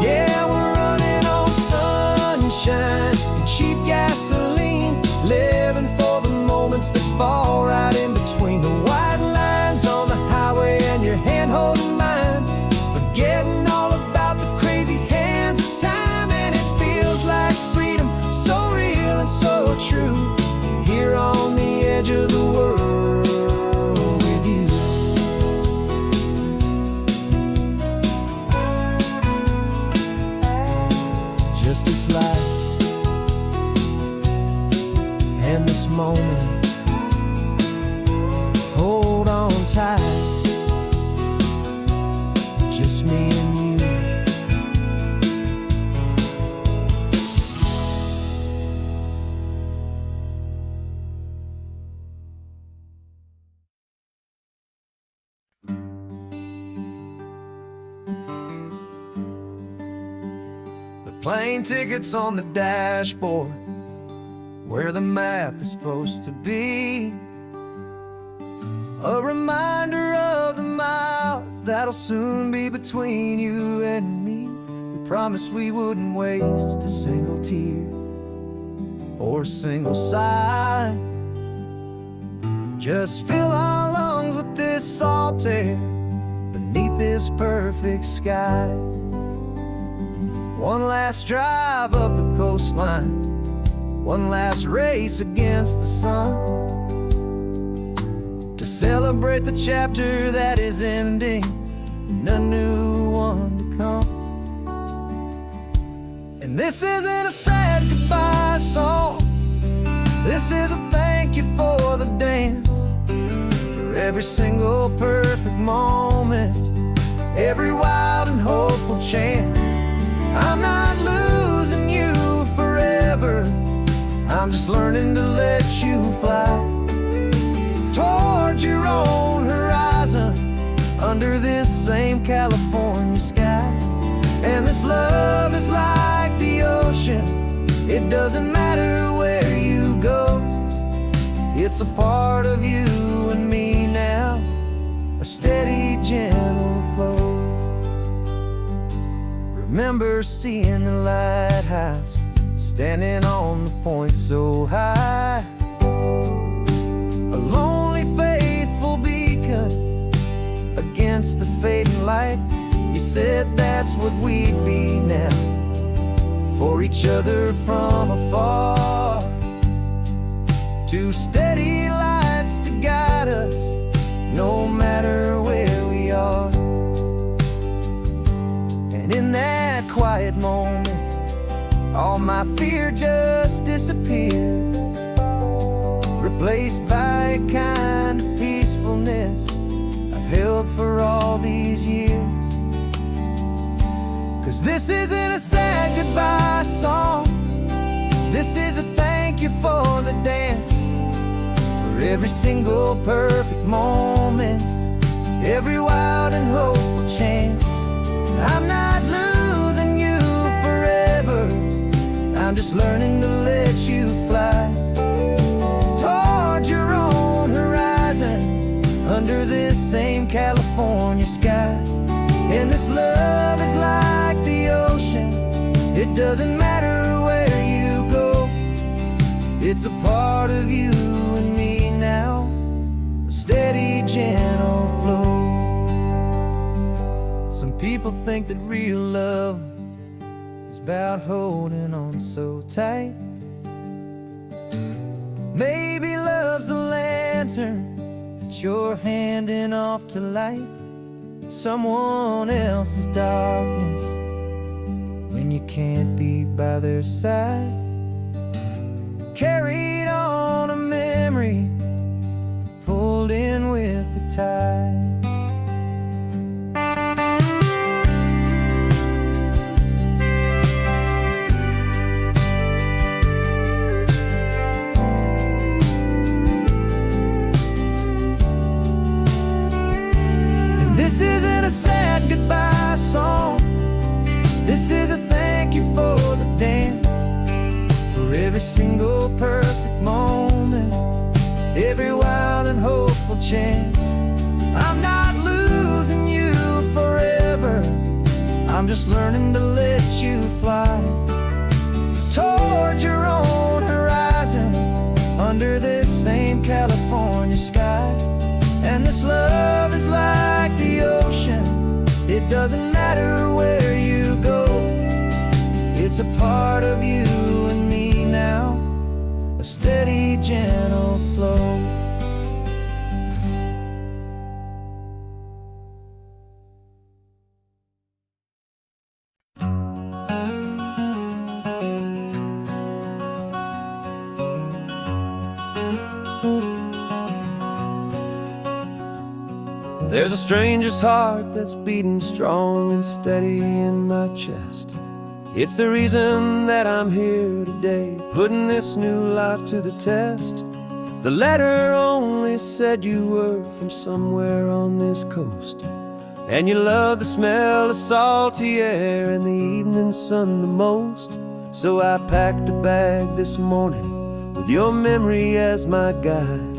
Yeah, we're running on sunshine and cheap gasoline, living for the moments that fall right in between the white lines on the highway and your hand holding mine, forgetting all about the crazy hands of time. And it feels like freedom, so real and so true, here on the edge of the world with you. Just this life and this moment, hold on tight, just me and you. The plane tickets on the dashboard, where the map is supposed to be, a reminder of the miles that'll soon be between you and me. We promised we wouldn't waste a single tear or a single sigh, just fill our lungs with this salt air beneath this perfect sky. One last drive up the coastline, one last race against the sun, to celebrate the chapter that is ending and a new one to come. And this isn't a sad goodbye song, this is a thank you for the dance, for every single perfect moment, every wild and hopeful chance. I'm not losing you forever, I'm just learning to let you fly towards your own horizon, under this same California sky. And this love is like the ocean, it doesn't matter where you go, it's a part of you and me now, a steady, gentle flow. Remember seeing the lighthouse, standing on the point so high, a lonely, faithful beacon against the fading light. You said that's what we'd be now, for each other from afar, two steady lights to guide us, no matter where we are. And in that quiet moment, all my fear just disappeared, replaced by a kind of peacefulness I've held for all these years. 'Cause this isn't a sad goodbye song, this is a thank you for the dance, for every single perfect moment, every wild and hopeful chance. I'm not losing you forever, I'm just learning to let you fly towards your own horizon, under this same California sky. And this love is like the ocean, it doesn't matter where you go, it's a part of you and me now, people think that real love is about holding on so tight. Maybe love's a lantern that you're handing off to light someone else's darkness when you can't be by their side. Carried on a memory, pulled in with the tide. This isn't a sad goodbye song. This is a thank you for the dance, for every single perfect moment, every wild and hopeful chance. I'm not losing you forever, I'm just learning to let you fly towards your own horizon, under this same California sky. And this love is like the ocean, it doesn't matter where you go. It's a part of you and me now, a steady, gentle flow. There's a stranger's heart that's beating strong and steady in my chest. It's the reason that I'm here today, putting this new life to the test. The letter only said you were from somewhere on this coast, and you love the smell of salty air and the evening sun the most. So I packed a bag this morning with your memory as my guide,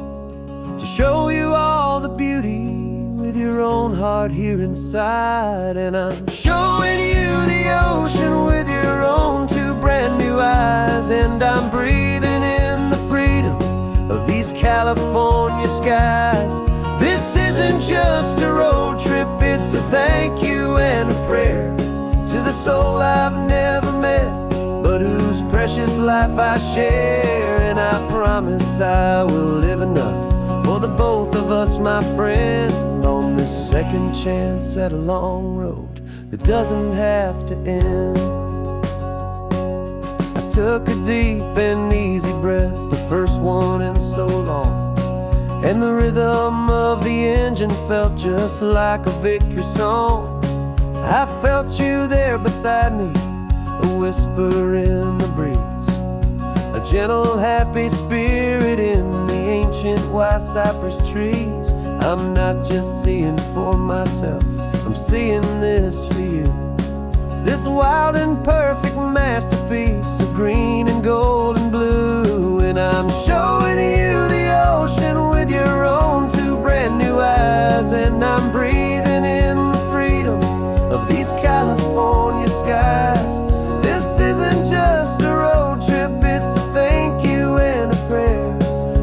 to show you all the beauty with your own heart here inside. And I'm showing you the ocean with your own two brand new eyes, and I'm breathing in the freedom of these California skies. This isn't just a road trip, it's a thank you and a prayer to the soul I've never met, but whose precious life I share. And I promise I will live enough for the both of us, my friend, on this second chance at a long road that doesn't have to end. I took a deep and easy breath, the first one in so long, and the rhythm of the engine felt just like a victory song. I felt you there beside me, a whisper in the breeze, a gentle happy spirit in the ancient white cypress trees. I'm not just seeing for myself, I'm seeing this for you, this wild and perfect masterpiece of green and gold and blue. And I'm showing you the ocean with your own two brand new eyes, and I'm breathing in the freedom of these California skies. This isn't just a road trip, it's a thank you and a prayer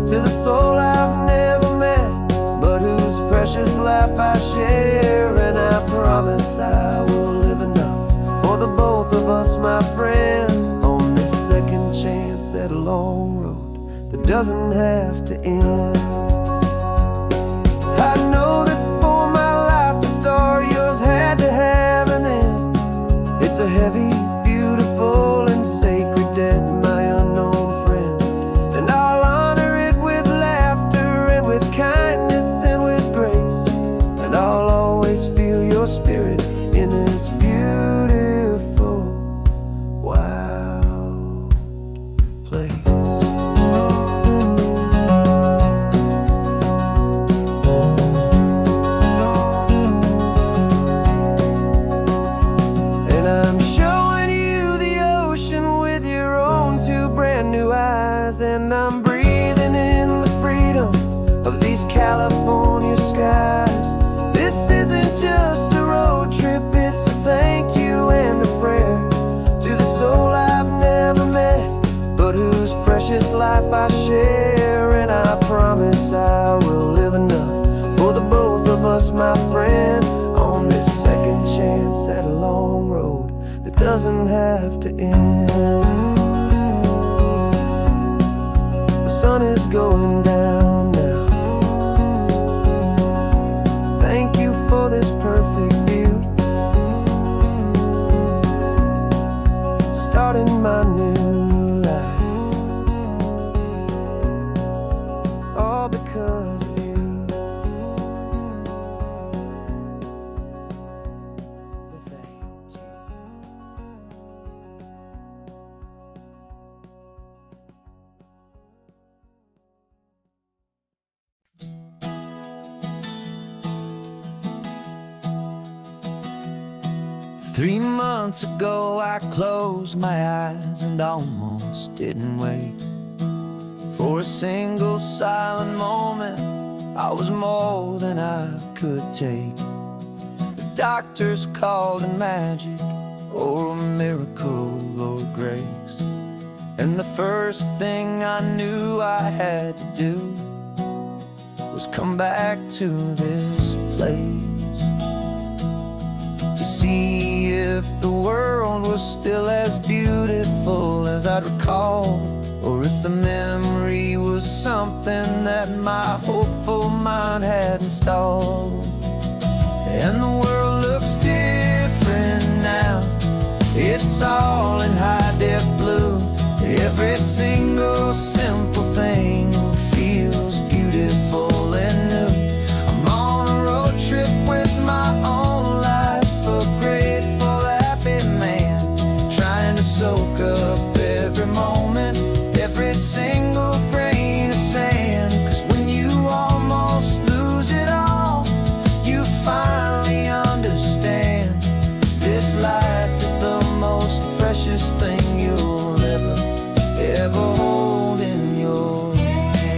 to the soul I've never met, but whose precious life I share. And I promise I will live enough for the both of us, my friend, on this second chance at a long road that doesn't have to end. I know that for my life to start, yours had to have an end. It's a heavy, beautiful, and sacred debt, my unknown friend, and I'll honor it with laughter and with kindness and with grace, and I'll always feel your spirit in this beautiful, wild place. And I'm showing you the ocean with your own two brand new eyes, and I'm breathing in the freedom of these California skies. This isn't just a road trip, it's a thank you and a prayer to the soul I've never met, but whose precious life I share. And I promise I will live enough for the both of us, my friend, on this second chance doesn't have to end. The sun is going down now. Thank you for this perfect view. Starting my new life, all because of you. Thank you. 3 months ago I closed my eyes and almost didn't wait for a single silent moment. I was more than I could take. The doctors called it magic, or a miracle, or grace. And the first thing I knew I had to do was come back to this place, to see if the world was still as beautiful as I'd recall, or if the memory was something that my hopeful mind had installed. And the world looks different now. It's all in high-def blue. Every single simple thing feels beautiful and new. I'm on a road trip with my own life, a grateful, happy man, trying to soak up every moment, every single grain of sand. 'Cause when you almost lose it all, you finally understand this life is the most precious thing you'll ever hold in your hand.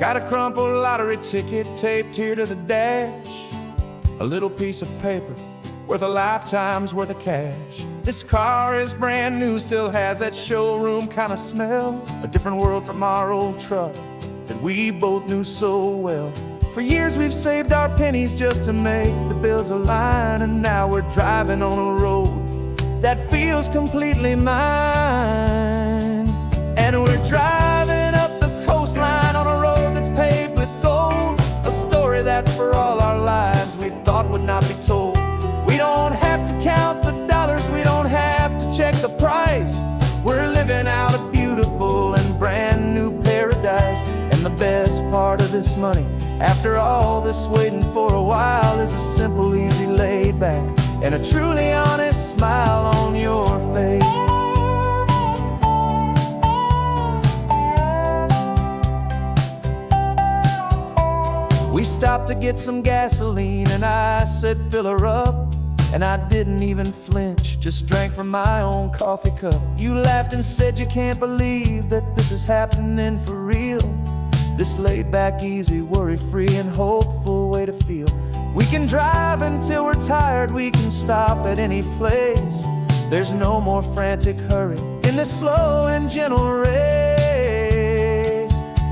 Got a crumpled lottery ticket taped here to the dash, a little piece of paper worth a lifetime's worth of cash. This car is brand new, still has that showroom kind of smell. A different world from our old truck that we both knew so well. For years we've saved our pennies just to make the bills align, and now we're driving on a road that feels completely mine. And we're driving up the coastline on a road that's paved with gold, a story that for all our lives we thought would not be told. We don't have to count the dollars, we don't have to check the price. We're living out a beautiful and brand new paradise. And the best part of this money, after all this waiting for a while, is a simple, easy, laid back, and a truly honest smile on your face. We stopped to get some gasoline, and I said, fill her up. And I didn't even flinch, just drank from my own coffee cup. You laughed and said you can't believe that this is happening for real. This laid back, easy, worry-free and hopeful way to feel. We can drive until we're tired, we can stop at any place. There's no more frantic hurry in this slow and gentle race.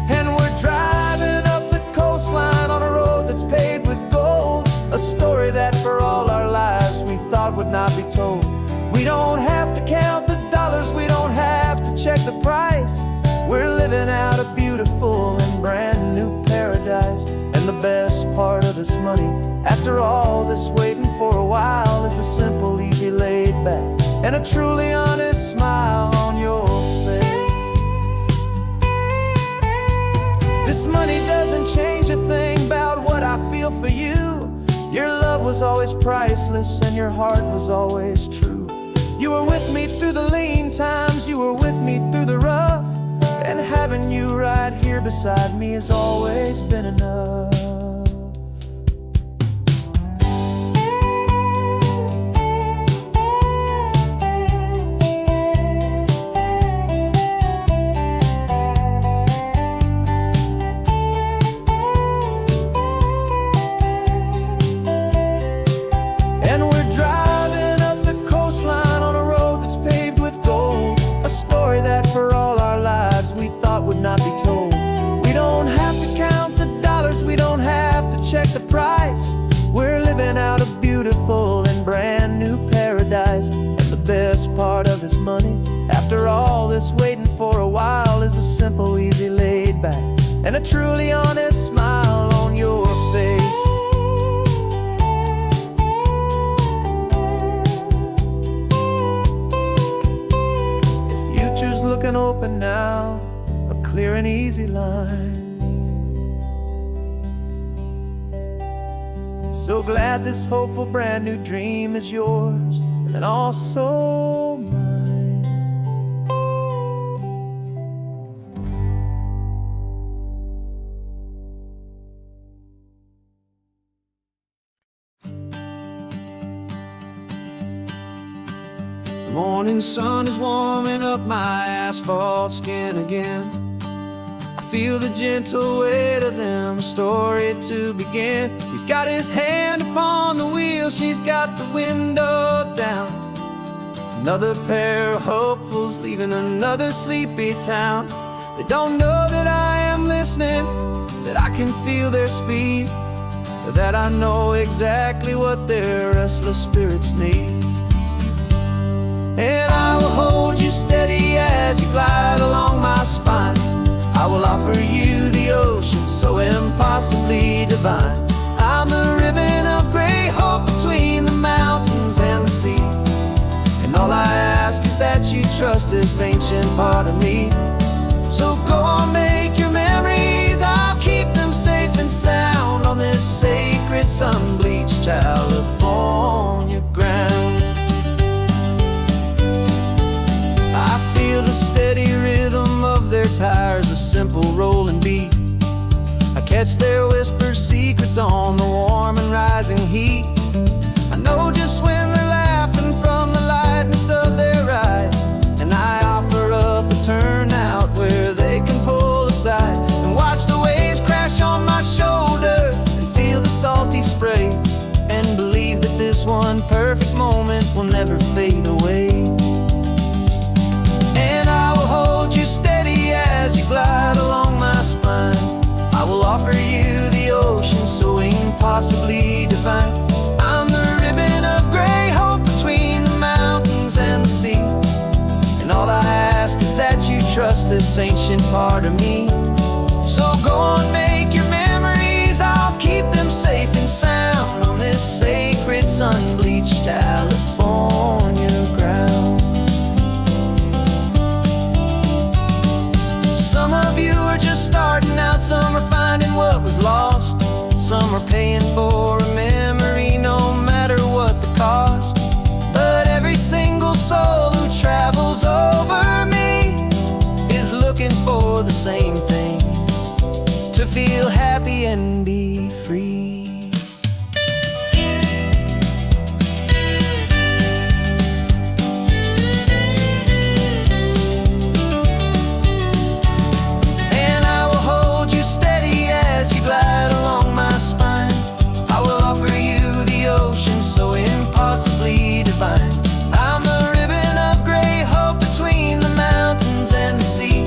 And we're driving up the coastline on a road that's paved with gold, a story that for all our lives we thought would not be told. We don't have to count the dollars, we don't have to check the price. We're living out a beautiful and brand new paradise. And the best part of this money, after all this waiting for a while, is the simple, easy, laid back, and a truly honest smile on your face. This money doesn't change a thing about what I feel for you. Your love was always priceless and your heart was always true. You were with me through the lean times, you were with me through the rough, and having you right here beside me has always been enough. Would not be told. We don't have to count the dollars, we don't have to check the price. We're living out a beautiful and brand new paradise. And the best part of this money, after all this waiting for a while, is the simple, easy, laid back, and a truly honest smile on your face. The future's looking open now, clear and easy line. So glad this hopeful brand new dream is yours and also mine. The morning sun is warming up my asphalt skin again. Feel the gentle weight of them, story to begin. He's got his hand upon the wheel, she's got the window down. Another pair of hopefuls leaving another sleepy town. They don't know that I am listening, that I can feel their speed, or that I know exactly what their restless spirits need. And I will hold you steady as you glide along my spine. I will offer you the ocean so impossibly divine. I'm the ribbon of gray hope between the mountains and the sea. And all I ask is that you trust this ancient part of me. So go on, make your memories, I'll keep them safe and sound on this sacred sun-bleached California ground. I feel the steady rhythm of their tires, a simple rolling beat. I catch their whispered secrets on the warm and rising heat. I know just when they're laughing from the lightness of their ride, and I offer up a turnout where they can pull aside and watch the waves crash this one perfect moment will never fade away. And I will hold you steady as you glide along my spine. I will offer you the ocean so impossibly divine. I'm the ribbon of gray hope between the mountains and the sea. And all I ask is that you trust this ancient part of me. So go on, make your memories, I'll keep them safe and sound on this sacred sun-bleached California ground. Some of you are just starting out, some are finding what was lost, some are paying for a memory no matter what the cost. But every single soul who travels over me is looking for the same thing: to feel happy and be free. And I will hold you steady as you glide along my spine. I will offer you the ocean so impossibly divine. I'm the ribbon of gray hope between the mountains and the sea.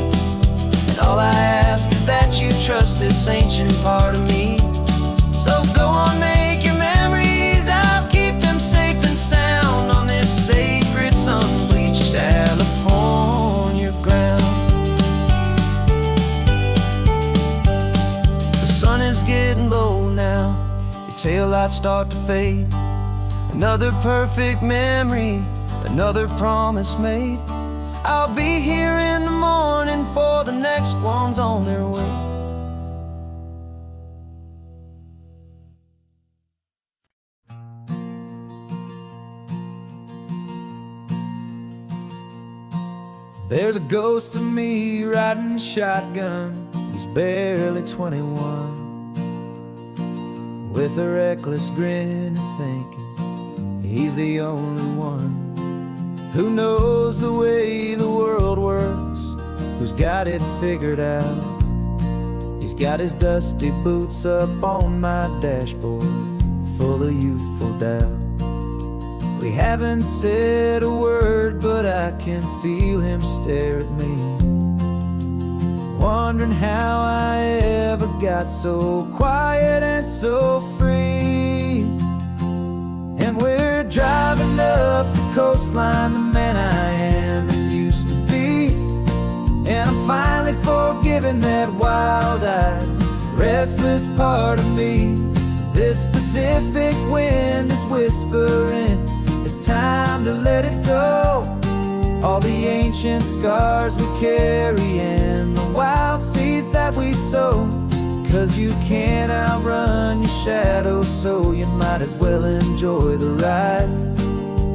And all I ask is that you trust this ancient part of me. So go on, make your memories, I'll keep them safe and sound on this sacred sun-bleached California ground. The sun is getting low now, your taillights start to fade. Another perfect memory, another promise made. I'll be here in the morning for the next ones on their way. There's a ghost of me riding shotgun. He's barely 21, with a reckless grin and thinking he's the only one who knows the way the world works, who's got it figured out. He's got his dusty boots up on my dashboard, full of youthful doubt. We haven't said a word, but I can feel him stare at me, wondering how I ever got so quiet and so free. And we're driving up the coastline, the man I am and used to be. And I'm finally forgiving that wild-eyed, restless part of me. This Pacific wind is whispering, it's time to let it go. All the ancient scars we carry and the wild seeds that we sow. 'Cause you can't outrun your shadow, so you might as well enjoy the ride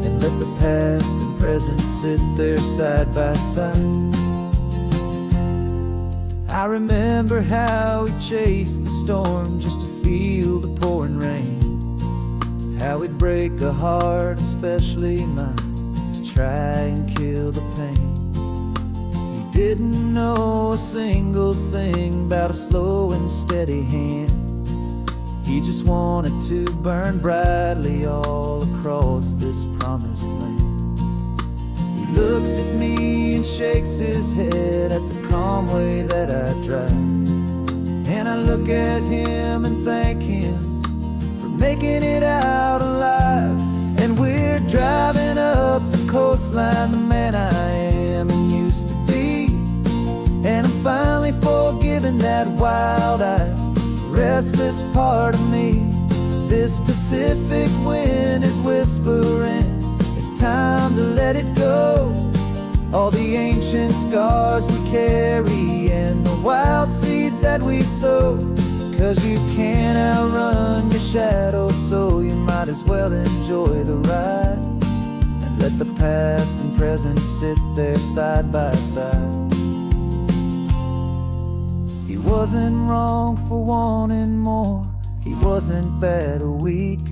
and let the past and present sit there side by side. I remember how we chased the storm just to feel the pouring rain, how we'd break a heart, especially mine, to try and kill the pain. He didn't know a single thing about a slow and steady hand. He just wanted to burn brightly all across this promised land. He looks at me and shakes his head at the calm way that I drive, and I look at him and thank him for making it out alive. And we're driving up the coastline, the man I am and used to be. And I'm finally forgiving that wild-eyed, restless part of me. This Pacific wind is whispering, it's time to let it go. All the ancient scars we carry and the wild seeds that we sow. 'Cause you can't outrun your shadow, so you might as well enjoy the ride and let the past and present sit there side by side. He wasn't wrong for wanting more, he wasn't bad or weak.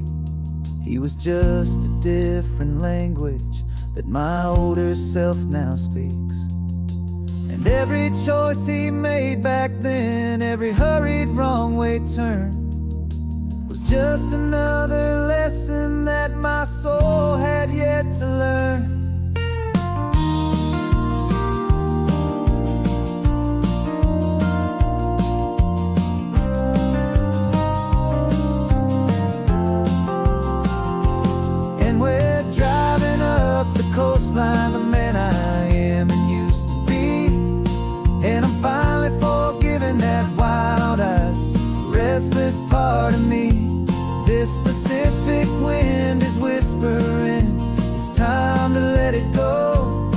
He was just a different language that my older self now speaks. And every choice he made back then, every hurried wrong way turn, was just another lesson that my soul had yet to learn. And we're driving up the coastline, the man I am and used to be. And I'm finally forgiving that wild-eyed, restless part of me. This Pacific wind is whispering, it's time to let it go.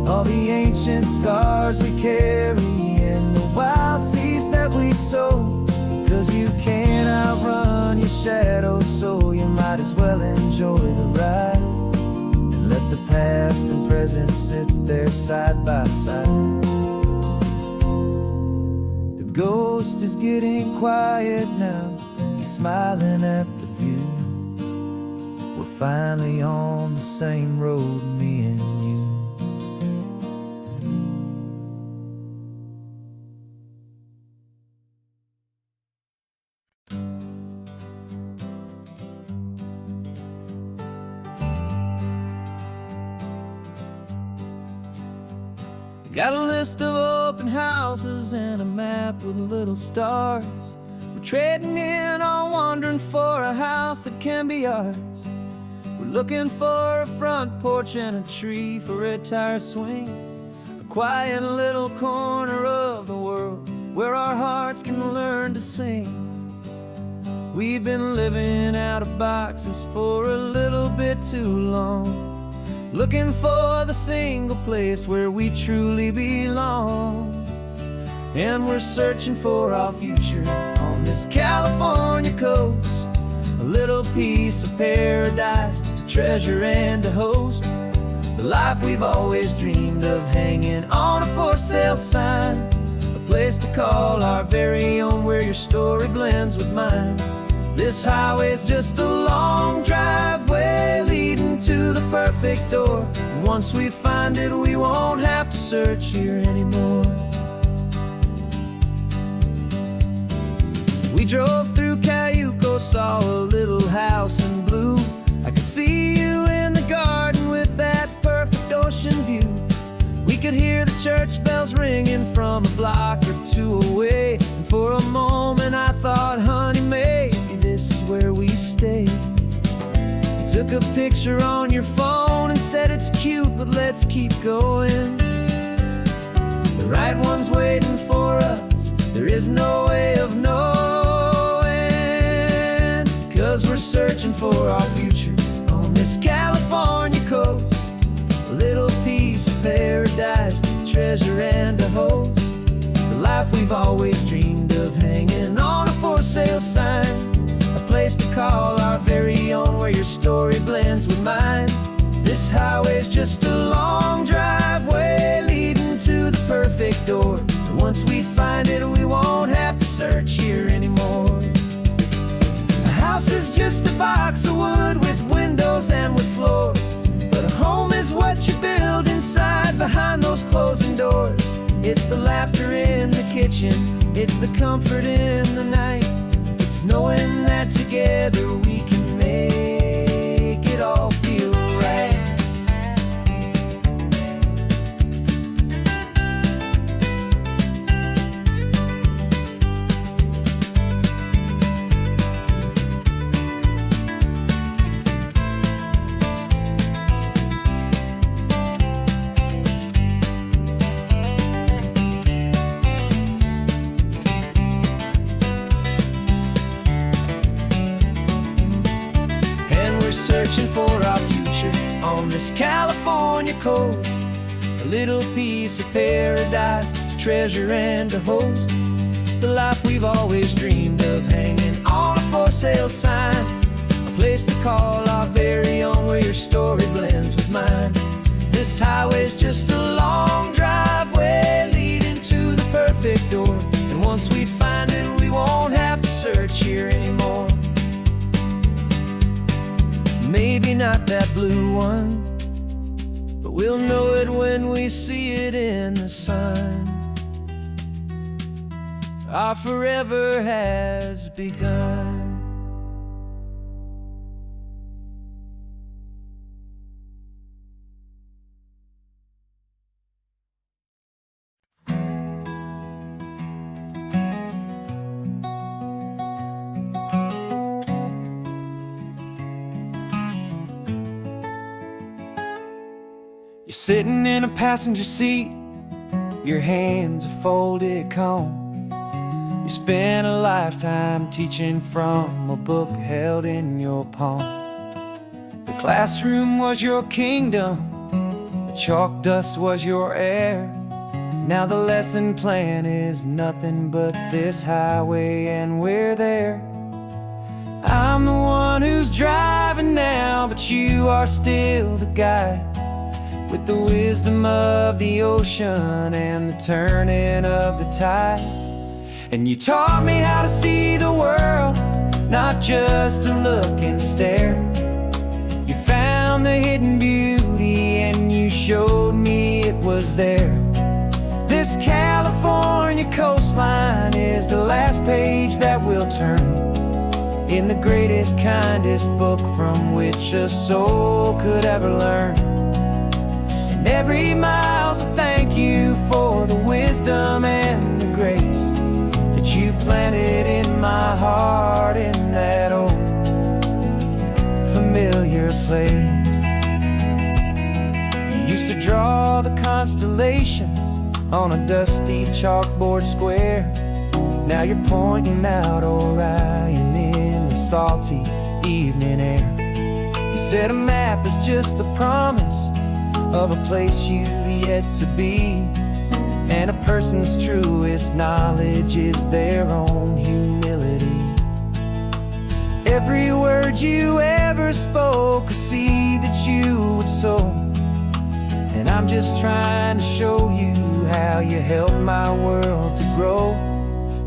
All the ancient scars we carry and the wild seeds that we sow. 'Cause you can't outrun your shadow, so you might as well enjoy the ride. And let the past and present sit there side by side. The ghost is getting quiet now, he's smiling at the view. We're finally on the same road, me and you. Got a list of open houses and a map with little stars. We're trading in on wandering for a house that can be ours. We're looking for a front porch and a tree for a tire swing. A quiet little corner of the world where our hearts can learn to sing. We've been living out of boxes for a little bit too long, looking for the single place where we truly belong. And we're searching for our future on this California coast, a little piece of paradise to treasure and to host. The life we've always dreamed of, hanging on a for sale sign, a place to call our very own, where your story blends with mine. This highway's just a long driveway leading to the perfect door. And once we find it, we won't have to search here anymore. We drove through Cayuco, saw a little house in blue. I could see you in the garden with that perfect ocean view. We could hear the church bells ringing from a block or two away. And for a moment I thought, honey, maybe this is where we stay. You took a picture on your phone and said it's cute, but let's keep going. The right one's waiting for us, there is no way of knowing. 'Cause we're searching for our future on this California coast, a little piece of paradise to treasure and to host. The life we've always dreamed of, hanging on a for sale sign, a place to call our very own, where your story blends with mine. This highway's just a long driveway leading to the perfect door. And once we find it, we won't have to search here anymore. A house is just a box of wood with windows and with floors, but a home is what you build inside behind those closing doors. It's the laughter in the kitchen, it's the comfort in the night. It's knowing that together we can make it all feel right. Searching for our future on this California coast, a little piece of paradise to treasure and to host. The life we've always dreamed of, hanging on a for sale sign, a place to call our very own, where your story blends with mine. This highway's just a long driveway leading to the perfect door. And once we find it, we won't have to search here anymore. Maybe not that blue one, but we'll know it when we see it in the sun. Our forever has begun. You're sitting in a passenger seat, your hands are folded calm. You spent a lifetime teaching from a book held in your palm. The classroom was your kingdom, the chalk dust was your air. Now the lesson plan is nothing but this highway and we're there. I'm the one who's driving now, but you are still the guide, with the wisdom of the ocean and the turning of the tide. And you taught me how to see the world, not just to look and stare. You found the hidden beauty and you showed me it was there. This California coastline is the last page that we'll turn in the greatest, kindest book from which a soul could ever learn. And every mile's a thank you for the wisdom and the grace that you planted in my heart in that old familiar place. You used to draw the constellations on a dusty chalkboard square. Now you're pointing out Orion in the salty evening air. You said a map is just a promise of a place you've yet to be, and a person's truest knowledge is their own humility. Every word you ever spoke, a seed that you would sow, and I'm just trying to show you how you helped my world to grow.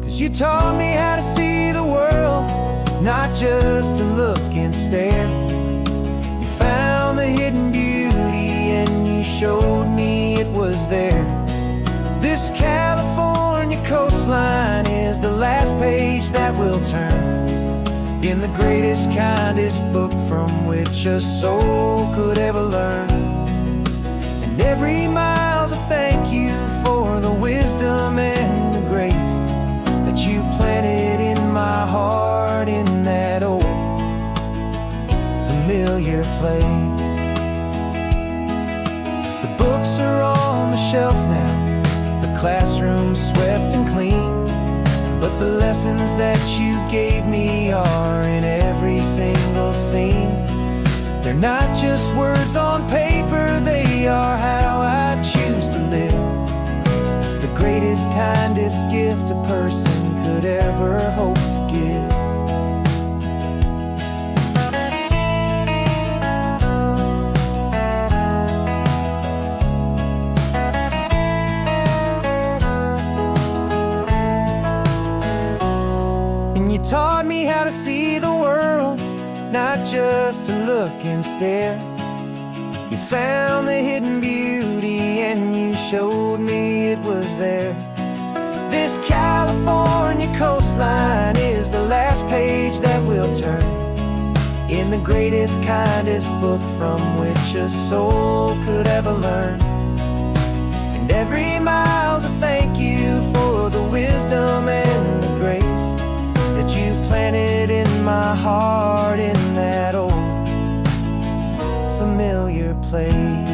'Cause you taught me how to see the world, not just to look and stare. You found the hidden beauty and you showed me it was there. This California coastline is the last page that we'll turn in the greatest, kindest book from which a soul could ever learn. And every mile's a thank you for the wisdom and the grace that you planted in my heart in that old familiar place. The books are on the shelf now, the classroom swept and clean, but the lessons that you gave me are in every single scene. They're not just words on paper, they are how I choose to live. The greatest, kindest gift a person could ever hope to give. And you taught me how to see the world, not just to look and stare. You found the hidden beauty and you showed me it was there. This California coastline is the last page that we'll turn in the greatest, kindest book from which a soul could ever learn. And every mile's a thank you for the wisdom and the grace that you planted in my heart in that old familiar place.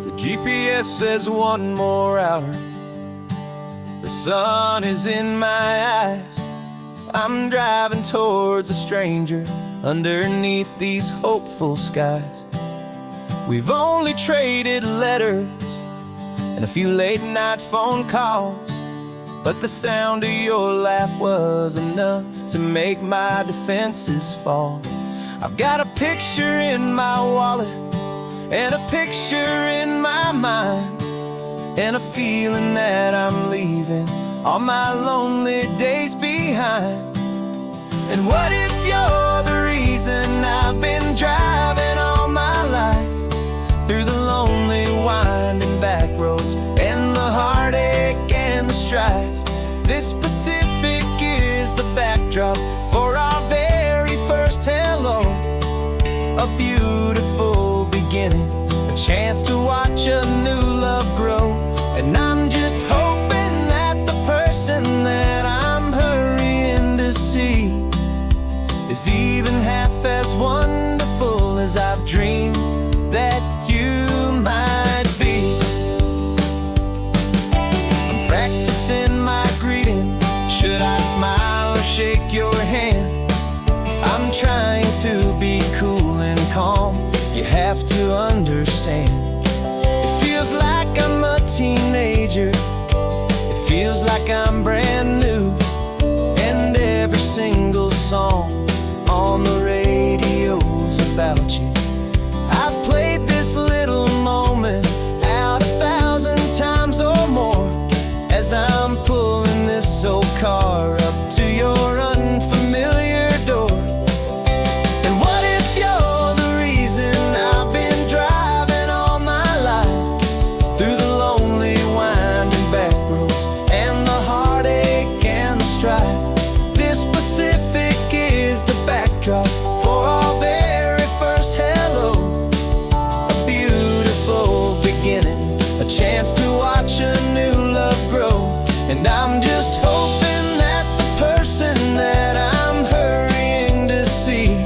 The GPS says one more hour. The sun is in my eyes. I'm driving towards a stranger underneath these hopeful skies. We've only traded letters and a few late night phone calls, but the sound of your laugh was enough to make my defenses fall. I've got a picture in my wallet and a picture in my mind, and a feeling that I'm leaving all my lonely days behind. And what if you're the reason I've been driving all my life, through the lonely winding back roads and the heartache and the strife? This Pacific is the backdrop for our very first hello, a beautiful beginning, a chance to watch a new love grow. And I'm just hoping that the person that I'm hurrying to see is even half as wonderful as I've dreamed that you might be. I'm practicing my greeting. Should I smile or shake your hand? I'm trying to be cool and calm. You have to understand. It feels like I'm a teenager. It feels like I'm brand new. And every single song on the radio's about you. I've played this little moment out 1,000 times or more as I'm pulling this old car up to your unfamiliar door. And what if you're the reason I've been driving all my life through the lonely winding back roads and the heartache and the strife? This Pacific is the backdrop for our very first hello. A beautiful beginning, a chance to watch a new love grow. And I'm just hoping that the person that I'm hurrying to see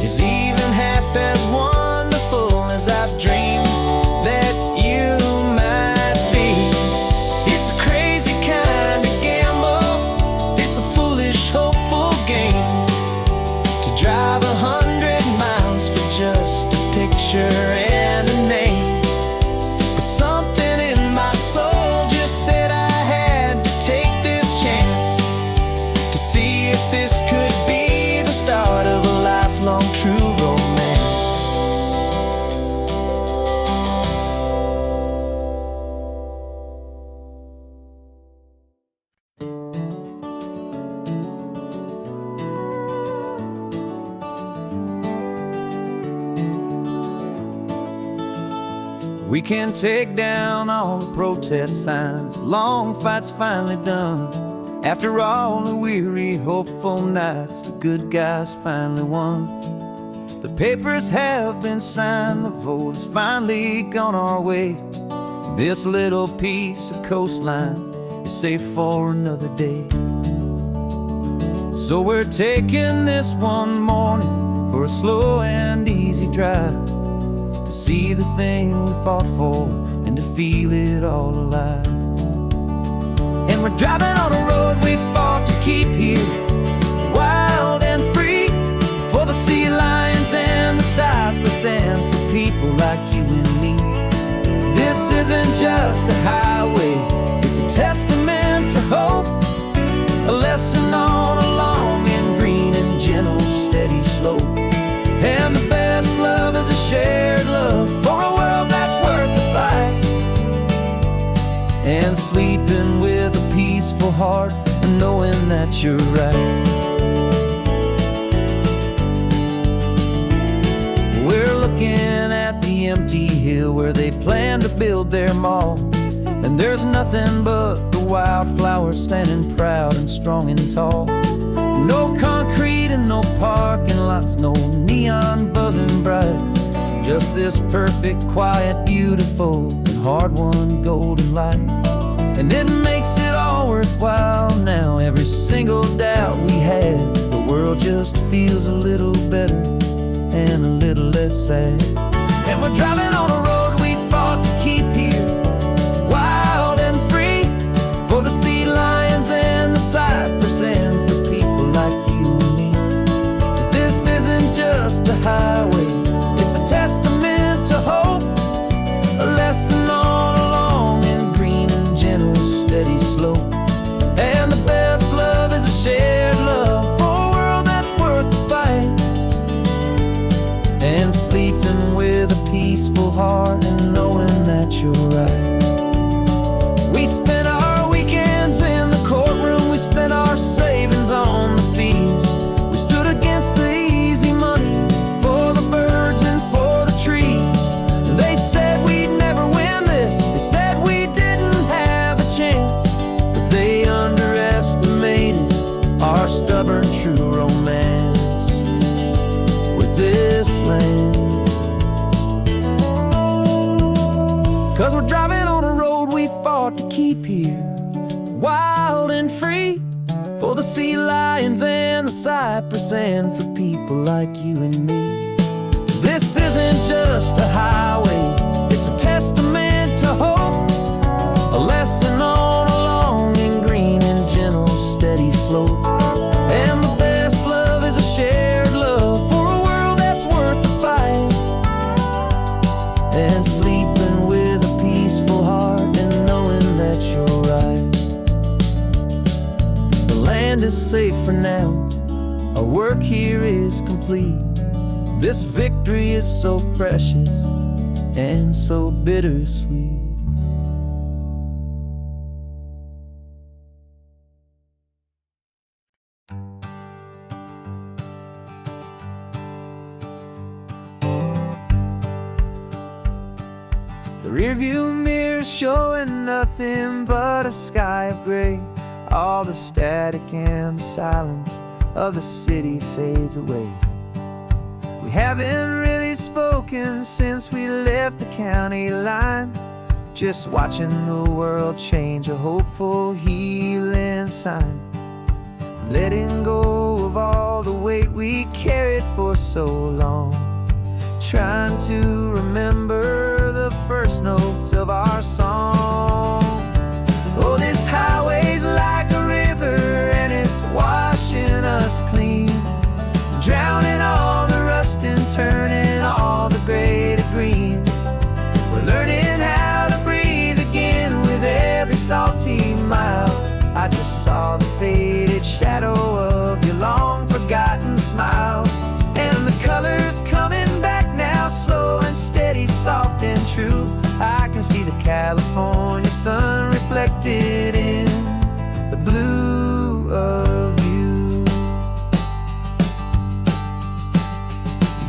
is even half as wonderful as I've dreamed that you might be. It's a crazy kind of gamble. It's a foolish, hopeful game to drive 100 miles for just a picture and a name. But something in my soul just said I had to take this chance to see if this could be the start of a lifelong true romance. We can take down all the protest signs. Long fight's finally done. After all the weary, hopeful nights, the good guys finally won. The papers have been signed, the vote has finally gone our way. This little piece of coastline is safe for another day. So we're taking this one morning for a slow and easy drive, to see the thing we fought for and to feel it all alive. And we're driving on a road we fought to keep here, wild and free, for the sea lions and the cypress and for people like you and me. This isn't just a highway, it's a testament to hope, a lesson on a long and green and gentle steady slope. And the best love is a shared love for a world that's worth the fight. And sleeping with a peaceful heart and knowing that you're right. We're looking at the empty hill where they plan to build their mall, and there's nothing but the wildflowers standing proud and strong and tall. No concrete and no parking lots, no neon buzzing bright, just this perfect, quiet, beautiful, and hard-won golden light. And it makes it all worthwhile now. Every single doubt we had, the world just feels a little better and a little less sad. And we're driving on a road we fought to keep here, wild and free, for the sea lions and the cypress and for people like you and me. This isn't just a highway, it's a testament to hope, a lesson on a long and green and gentle steady slope. And the best love is a shared love for a world that's worth the fight. And sleeping with a peaceful heart and knowing that you're right. We spent our weekends in the courtroom, we spent our savings on the fees. We stood against the easy money for the birds and for the trees. They said we'd never win this, they said we didn't have a chance, but they underestimated our stubborn true romance with this land. 'Cause we're driving on a road we fought to keep here, wild and free, for the sea lions and the cypress, and for people like you and me. This isn't just a highway, it's a testament to hope, a lesson on a long and green and gentle steady slope. And the best love is a shared love for a world that's worth the fight, and sleeping with a peaceful heart and knowing that you're right. The land is safe for now, our work here is complete. This victory is so precious and so bittersweet. The rearview mirror showing nothing but a sky of gray. All the static and the silence of the city fades away. We haven't really spoken since we left the county line, just watching the world change, a hopeful healing sign. Letting go of all the weight we carried for so long, trying to remember the first notes of our song. Oh, this highway's like a river and it's washing us clean, drowning all the rust and turning all the gray to green. We're learning how to breathe again with every salty mile. I just saw the faded shadow of your long forgotten smile, and the colors coming back now, slow and steady, soft and true. I can see the California sun reflected in the blue of you.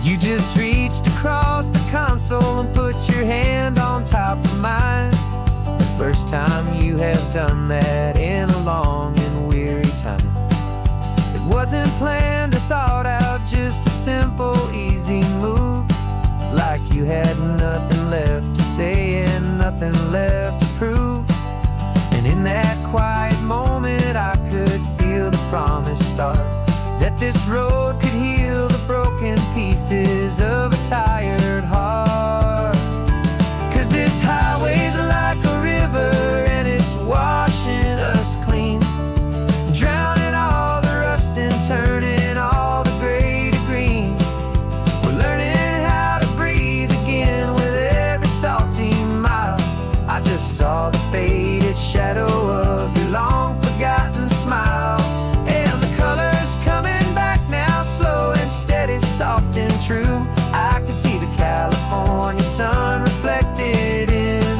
You just reached across the console and put your hand on top of mine. The first time you have done that in a long and weary time. It wasn't planned or thought out, just a simple, easy move. Like you had nothing left to say and nothing left to prove. And in that quiet moment I could feel the promise start, that this road could heal the broken pieces of a tired heart. 'Cause this highway's like a river and it's washing us clean, drowning all the rust and turning all the gray to green. We're learning how to breathe again with every salty mile. I just saw the faded shadow of your long forgotten smile, and the colors coming back now, slow and steady, soft and true. I can see the California sun reflected in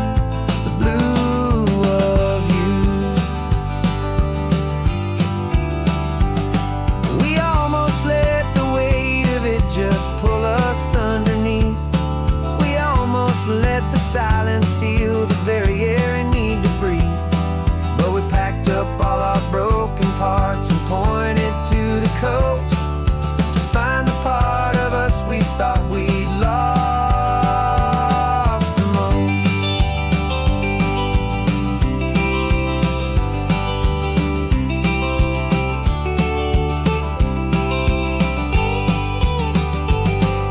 the blue of you. We almost let the weight of it just pull us underneath. We almost let the silence steal the very air I need to breathe. But we packed up all our broken parts and pointed to the coast to find the part of us we thought we'd lost the most.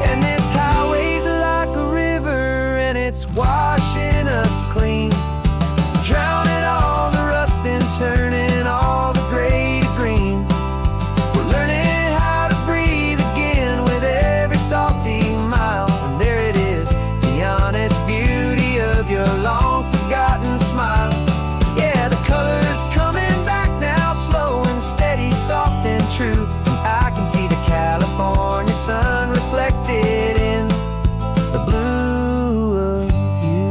And this highway's like a river and it's washing us clean, drowning all the rust and turning all the gray to green. We're learning how to breathe again with every salty mile. And there it is, the honest beauty of your long forgotten smile. Yeah, the colors coming back now, slow and steady, soft and true. I can see the California sun reflected in the blue of you.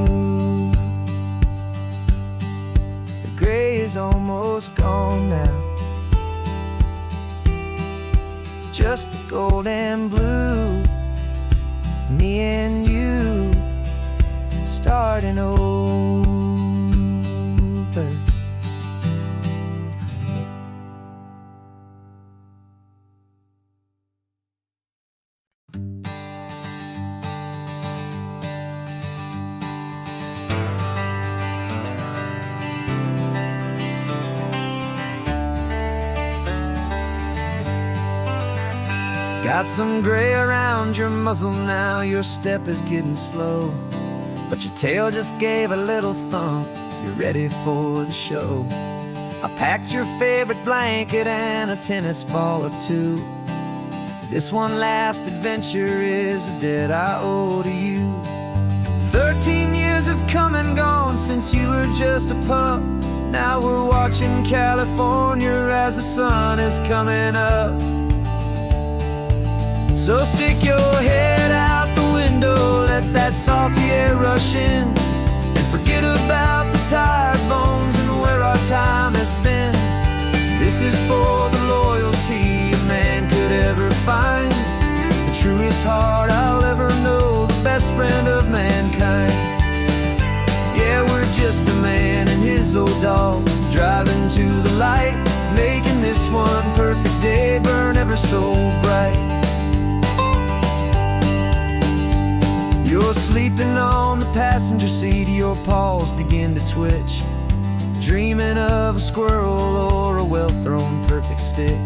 The gray is almost gone now, just the gold and blue. Me and you starting over. Got some gray around your muzzle now, your step is getting slow, but your tail just gave a little thump, you're ready for the show. I packed your favorite blanket and a tennis ball or two. This one last adventure is a debt I owe to you. 13 years have come and gone since you were just a pup. Now we're watching California as the sun is coming up. So stick your head out the window, let that salty air rush in, and forget about the tired bones and where our time has been. This is for the loyalty a man could ever find, the truest heart I'll ever know, the best friend of mankind. Yeah, we're just a man and his old dog, driving to the light, making this one perfect day burn ever so bright. You're sleeping on the passenger seat, your paws begin to twitch, dreaming of a squirrel or a well-thrown perfect stick.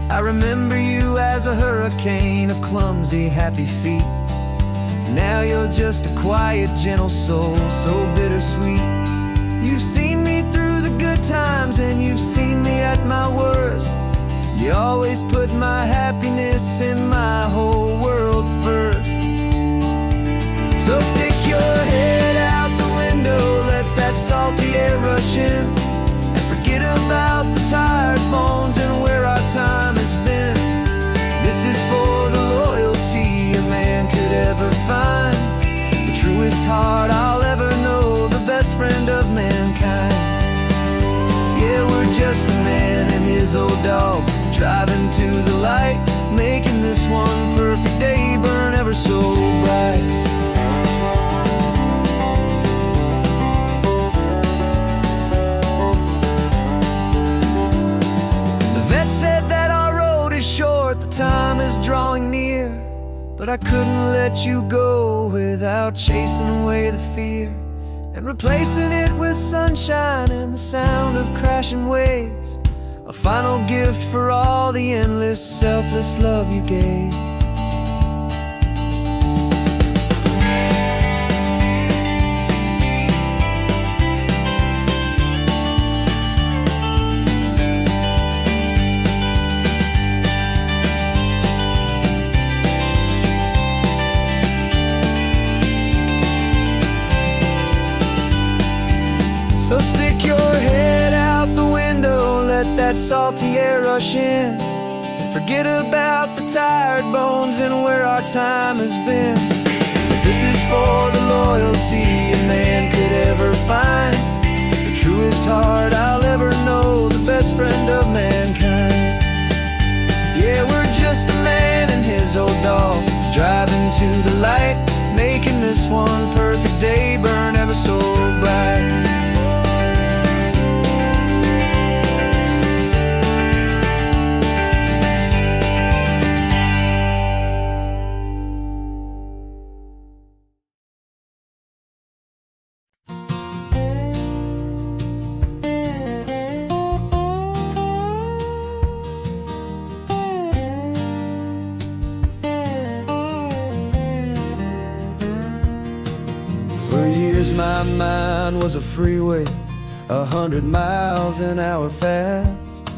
I remember you as a hurricane of clumsy, happy feet. Now you're just a quiet, gentle soul, so bittersweet. You've seen me through the good times and you've seen me at my worst. You always put my happiness in my whole world first. So stick your head out the window, let that salty air rush in, and forget about the tired bones and where our time has been. This is for the loyalty a man could ever find, the truest heart I'll ever know, the best friend of mankind. Yeah, we're just a man and his old dog, driving to the light, making this one perfect day burn ever so bright. Said that our road is short, the time is drawing near, but I couldn't let you go without chasing away the fear and replacing it with sunshine and the sound of crashing waves, a final gift for all the endless, selfless love you gave. So stick your head out the window, let that salty air rush in, and forget about the tired bones and where our time has been. This is for the loyalty a man could ever find, the truest heart I'll ever know, the best friend of mankind. Yeah, we're just a man and his old dog, driving to the light, making this one perfect day burn ever so bright. My mind was a freeway, 100 miles an hour fast,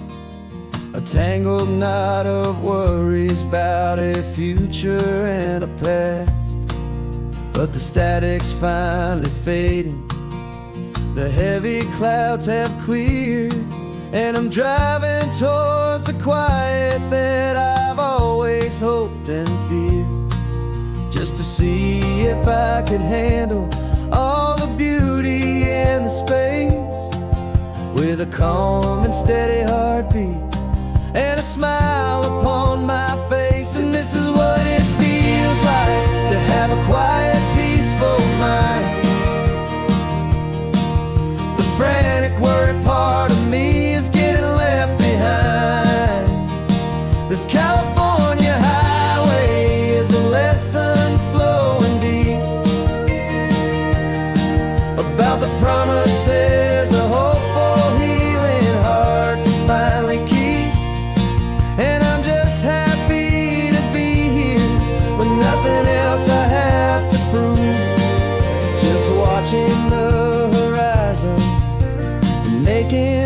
a tangled knot of worries about a future and a past. But the static's finally fading, the heavy clouds have cleared, and I'm driving towards the quiet that I've always hoped and feared, just to see if I could handle all the beauty and the space, with a calm and steady heartbeat and a smile upon my face. And this is what it feels like to have a quiet, peaceful mind. The frantic, worried part of me is getting left behind. This California highway is a lesson slow and deep about the promises a hopeful, healing heart can finally keep. And I'm just happy to be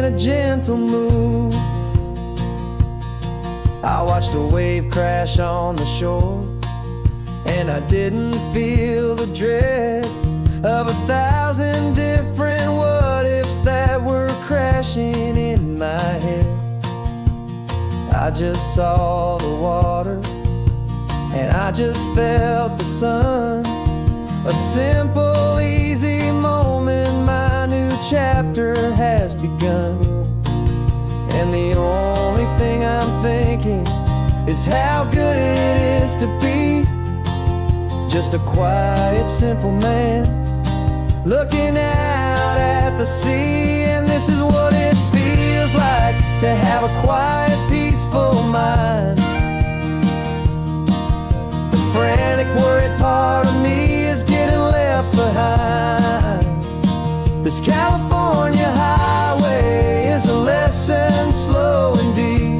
a gentle move. I watched a wave crash on the shore, and I didn't feel the dread of 1,000 different what-ifs that were crashing in my head. I just saw the water, and I just felt the sun. A simple, easy moment, my new chapter has begun. And the only thing I'm thinking is how good it is to be just a quiet, simple man looking out at the sea. And this is what it feels like to have a quiet, peaceful mind. The frantic, worried part of me is getting left behind. This California highway is a lesson slow and deep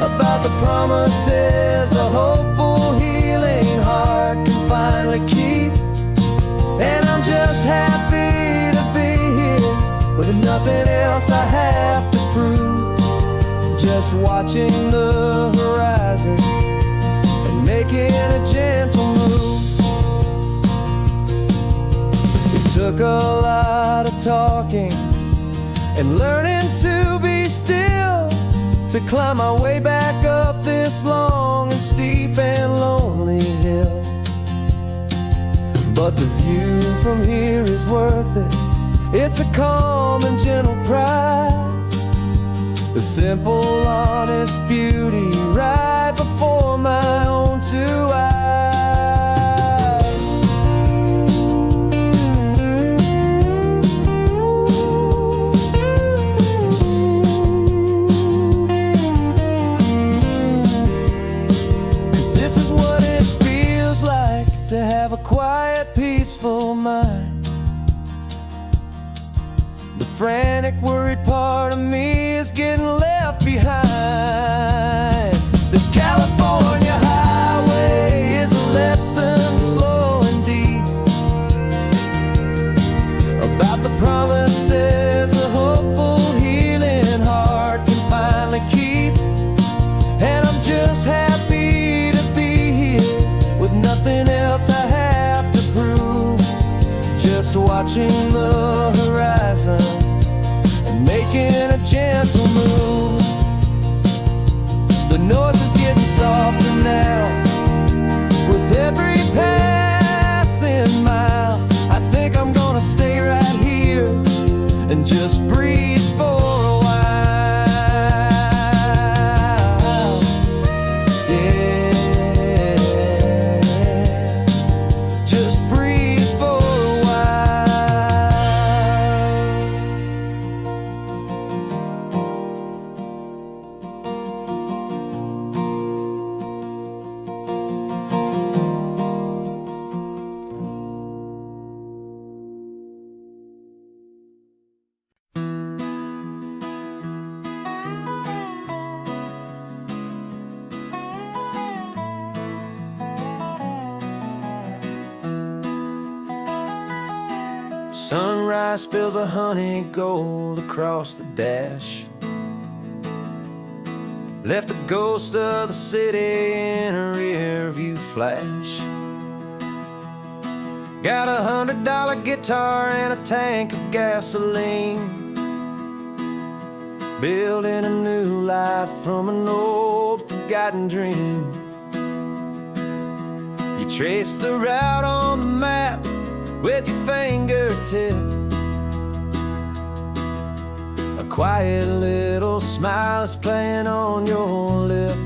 about the promises a hopeful, healing heart can finally keep. And I'm just happy to be here with nothing else I have to prove. Just watching the horizon and making a gentle move. It took a lot of talking and learning to be still to climb my way back up this long and steep and lonely hill. But the view from here is worth it. It's a calm and gentle prize. The simple, honest beauty right before my own two eyes. 'Cause this is what it feels like to have a quiet, peaceful mind. The frantic, worried part of me is getting left behind. This California highway is a lesson slow and deep about the promises a hopeful, healing heart can finally keep. And I'm just happy to be here with nothing else I have to prove. Just watching the horizon and making a gentle move. The noise is getting softer now with every passing mile. I think I'm gonna stay right here and just breathe for a while. Yeah, just breathe for a while. Sunrise spills a honey gold across the dash. Left the ghost of the city in a rear view flash. Got a $100 guitar and a tank of gasoline. Building a new life from an old forgotten dream. You trace the route on the map with your fingertip. A quiet little smile is playing on your lip.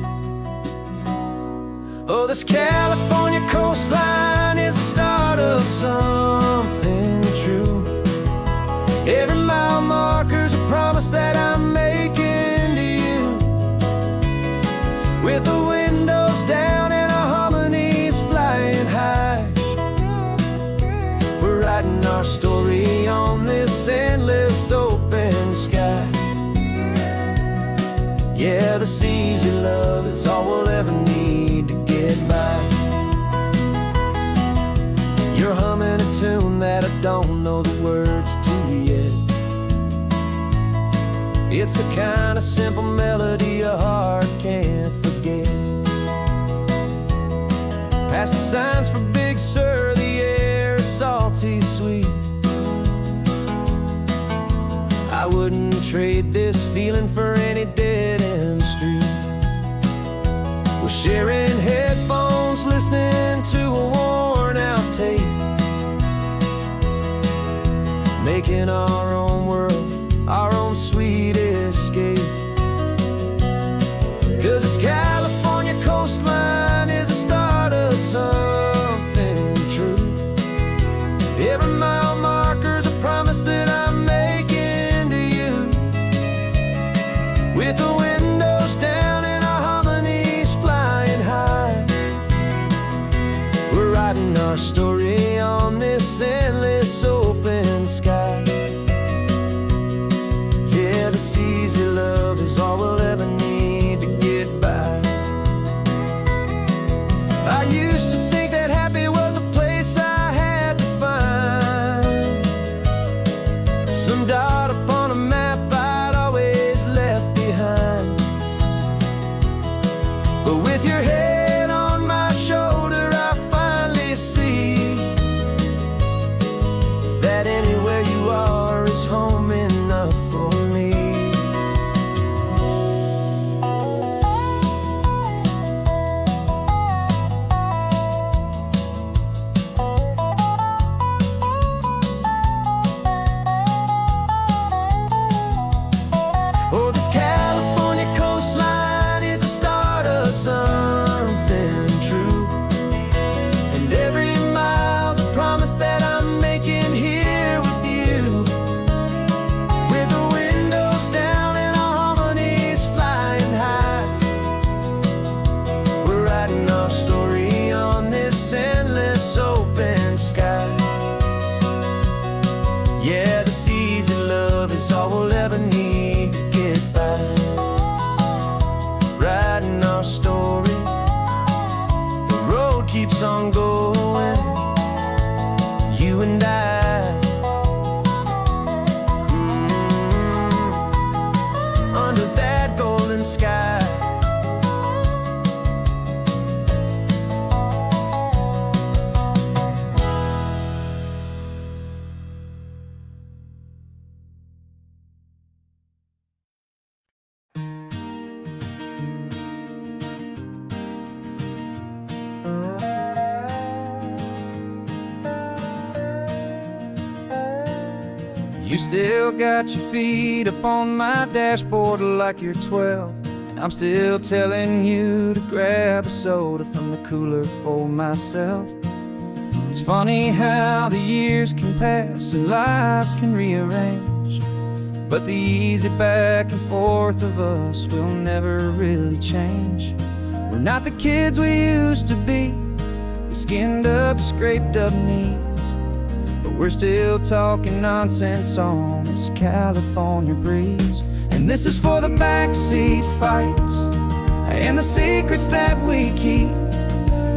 Oh, this California coastline is the start of something true. Every mile marker's a promise that I'm making to you. With the windows down and our harmonies flying high, we're writing our story on this endless open sky. Yeah, the seas you love is all we'll ever need to get by. You're humming a tune that I don't know the words to yet. It's the kind of simple melody a heart can't forget. Past the signs for Big Sur, the air is salty sweet. I wouldn't trade this feeling for any dead-end street. We're sharing headphones, listening to a worn-out tape, making our own world, our own sweet escape. 'Cause this California coastline is the start of something true. Every mile marker's a promise that I'm making to you. With the windows down and our harmonies flying high, we're writing our story on this endless open sky. Yeah, this easy love is all we'll ever need to get by. I used to think that happy was a place I had to find, some dot upon a map I'd always left behind. But with your head on my shoulder, I finally see that anywhere you are is home enough for me. Oh, this California coastline is the start of something true, and every mile's a promise that I'm making here with you. With the windows down and our harmonies flying high, we're writing our story on this endless open sky. Yeah, this easy love is all we'll ever need to get by. Writing our story, the road keeps on going, you and I. Under that golden sky. You still got your feet up on my dashboard like you're 12, and I'm still telling you to grab a soda from the cooler for myself. It's funny how the years can pass and lives can rearrange, but the easy back and forth of us will never really change. We're not the kids we used to be, with skinned up, scraped up knees, but we're still talking nonsense on this California breeze. And this is for the backseat fights and the secrets that we keep,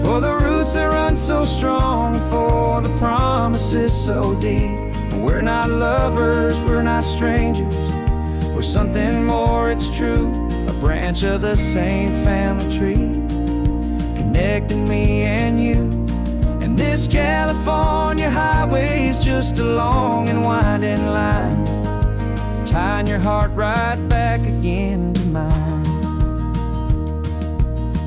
for the roots that run so strong, for the promises so deep. We're not lovers, we're not strangers, we're something more, it's true. A branch of the same family tree, connecting me and you. And this California highway is just a long and winding line, tying your heart right back again to mine.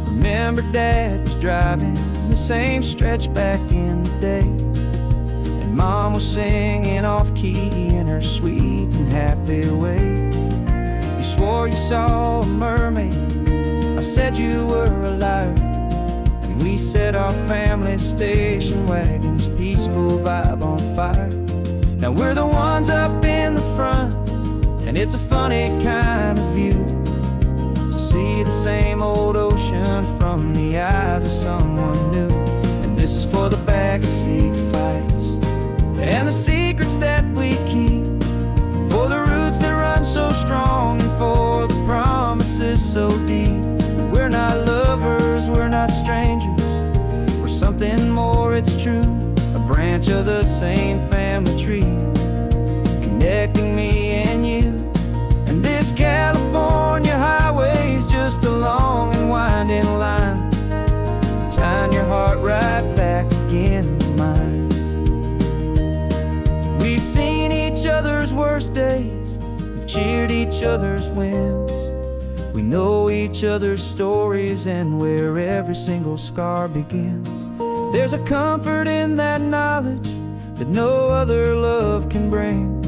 Remember Dad was driving the same stretch back in the day, and Mom was singing off-key in her sweet and happy way. You swore you saw a mermaid, I said you were a liar, and we set our family station wagon's peaceful vibe on fire. Now we're the ones up in the front, and it's a funny kind of view to see the same old ocean from the eyes of someone new. And this is for the backseat fights and the secrets that we keep, for the roots that run so strong, and for the promises so deep. We're not lovers, we're not strangers, we're something more, it's true. A branch of the same family tree, connecting me and you. And this cheered each other's wins. We know each other's stories and where every single scar begins. There's a comfort in that knowledge that no other love can bring.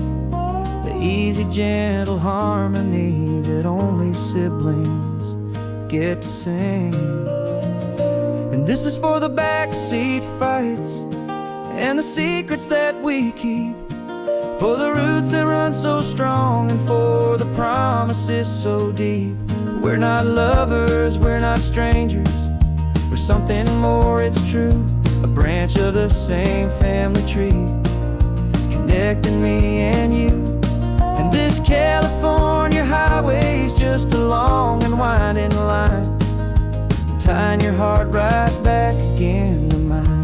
The easy, gentle harmony that only siblings get to sing. And this is for the backseat fights and the secrets that we keep, for the roots that run so strong and for the promises so deep. We're not lovers, we're not strangers, we're something more, it's true. A branch of the same family tree, connecting me and you. And this California highway's just a long and winding line, tying your heart right back again to mine.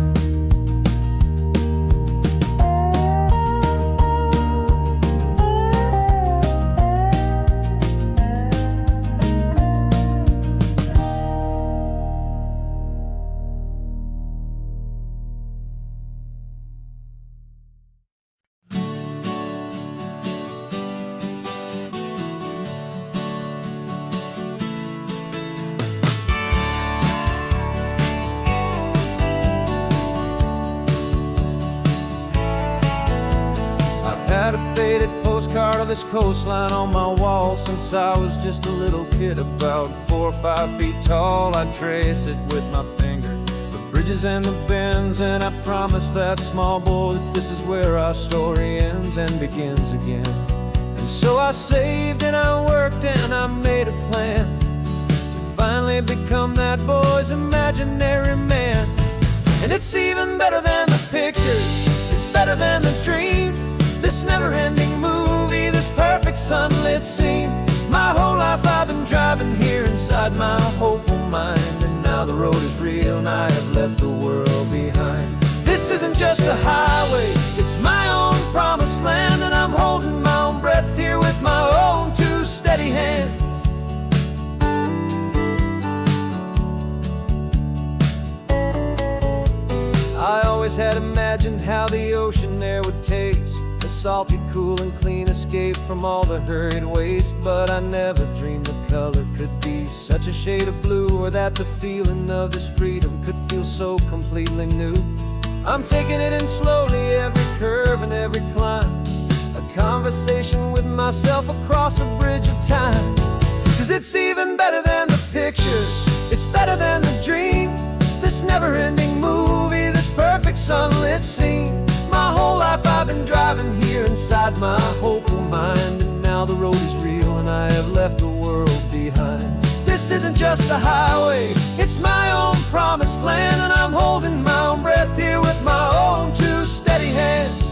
Had a faded postcard of this coastline on my wall since I was just a little kid, about 4 or 5 feet tall. I trace it with my finger, the bridges and the bends, and I promise that small boy that this is where our story ends and begins again. And so I saved and I worked and I made a plan to finally become that boy's imaginary man. And it's even better than the pictures, it's better than the dream. This never-ending movie, this perfect sunlit scene. My whole life I've been driving here inside my hopeful mind, and now the road is real and I have left the world behind. This isn't just a highway, it's my own promised land, and I'm holding my own breath here with my own 2 steady hands. I always had imagined how the ocean there would taste, a salty, cool and clean escape from all the hurried waste. But I never dreamed the color could be such a shade of blue, or that the feeling of this freedom could feel so completely new. I'm taking it in slowly, every curve and every climb, a conversation with myself across a bridge of time. 'Cause it's even better than the pictures, it's better than the dream. This never-ending movie, this perfect sunlit scene. My whole life I've been driving here inside my hopeful mind, and now the road is real and I have left the world behind. This isn't just a highway, it's my own promised land, and I'm holding my own breath here with my own 2 steady hands.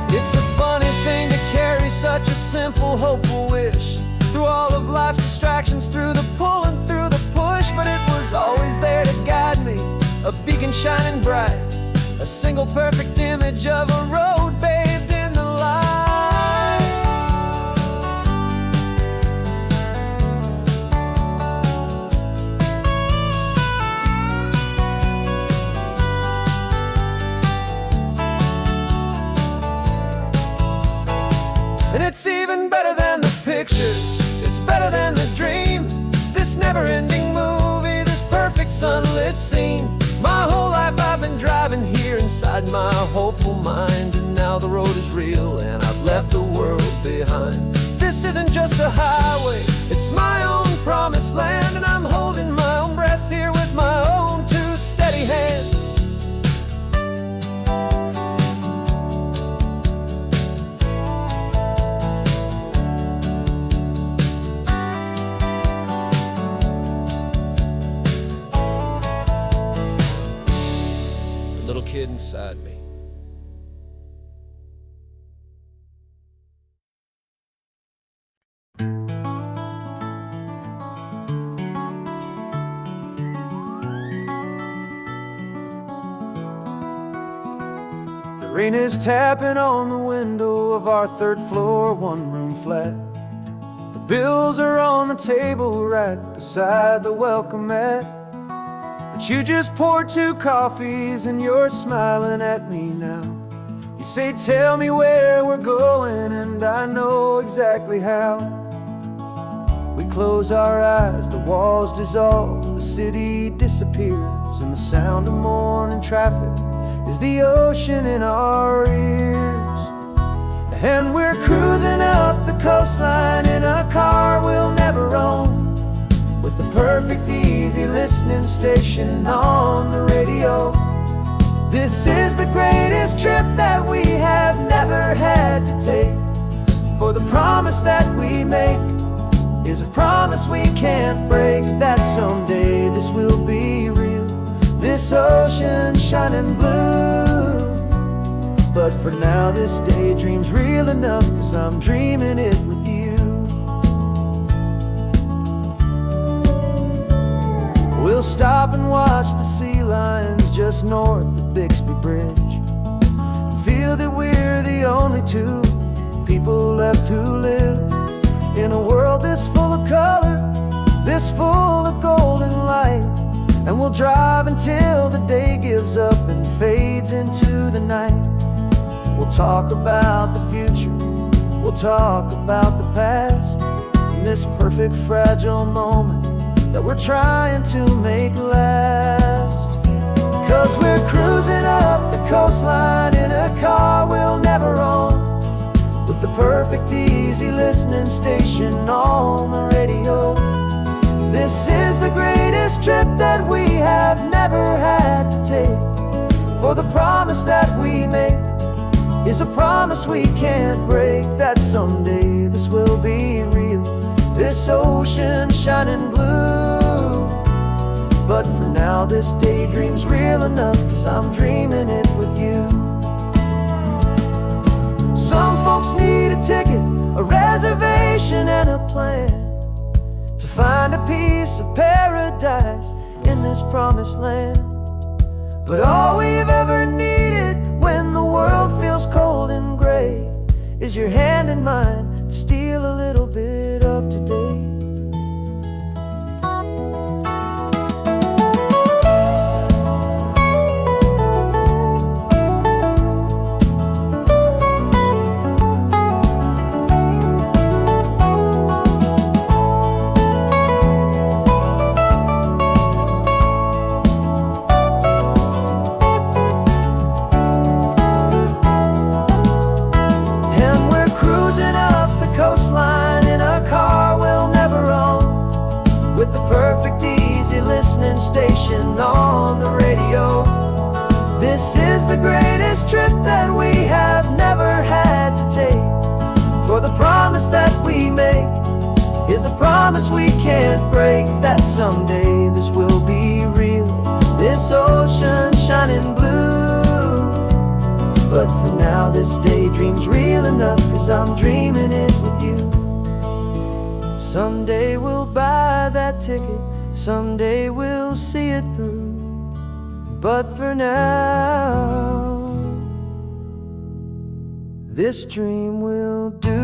It's a funny thing to carry such a simple, hopeful wish through all of life's distractions, through the pull and through the push. But it was always there to guide me, a beacon shining bright, a single perfect image of a road bathed in the light. And it's even better than the pictures, it's better than the dream. This never-ending movie, this perfect sunlit scene. My whole life I've been driving here inside my hopeful mind, and now the road is real and I've left the world behind. This isn't just a highway, it's my own promised land, and I'm holding my own breath here with my own 2 steady hands. Little kid inside me. The rain is tapping on the window of our 3rd floor, 1-room flat. The bills are on the table right beside the welcome mat. But you just poured 2 coffees and you're smiling at me now, You say, tell me where we're going, and I know exactly how. We close our eyes, the walls dissolve, the city disappears, and the sound of morning traffic is the ocean in our ears. And we're cruising up the coastline in a car we'll never own, with the perfect easy listening station on the radio. This is the greatest trip that we have never had to take, for the promise that we make is a promise we can't break, that someday this will be real, this ocean shining blue. But for now this daydream's real enough, 'cause I'm dreaming it with you. We'll stop and watch the sea lions just north of Bixby Bridge, feel that we're the only two people left who live in a world this full of color, this full of golden light. And we'll drive until the day gives up and fades into the night. We'll talk about the future, we'll talk about the past, in this perfect fragile moment that we're trying to make last. 'Cause we're cruising up the coastline in a car we'll never own, with the perfect easy listening station on the radio. This is the greatest trip that we have never had to take, for the promise that we make is a promise we can't break, that someday this will be real, this ocean shining blue. But for now this daydream's real enough, 'cause I'm dreaming it with you. Some folks need a ticket, a reservation and a plan to find a piece of paradise in this promised land. But all we've ever needed when the world feels cold and gray is your hand in mine to steal a little bit of today. Station on the radio. This is the greatest trip that we have never had to take, for the promise that we make is a promise we can't break, that someday this will be real, this ocean shining blue. But for now this daydream's real enough, 'cause I'm dreaming it with you. Someday we'll buy that ticket, someday we'll see it through. But for now, this dream will do.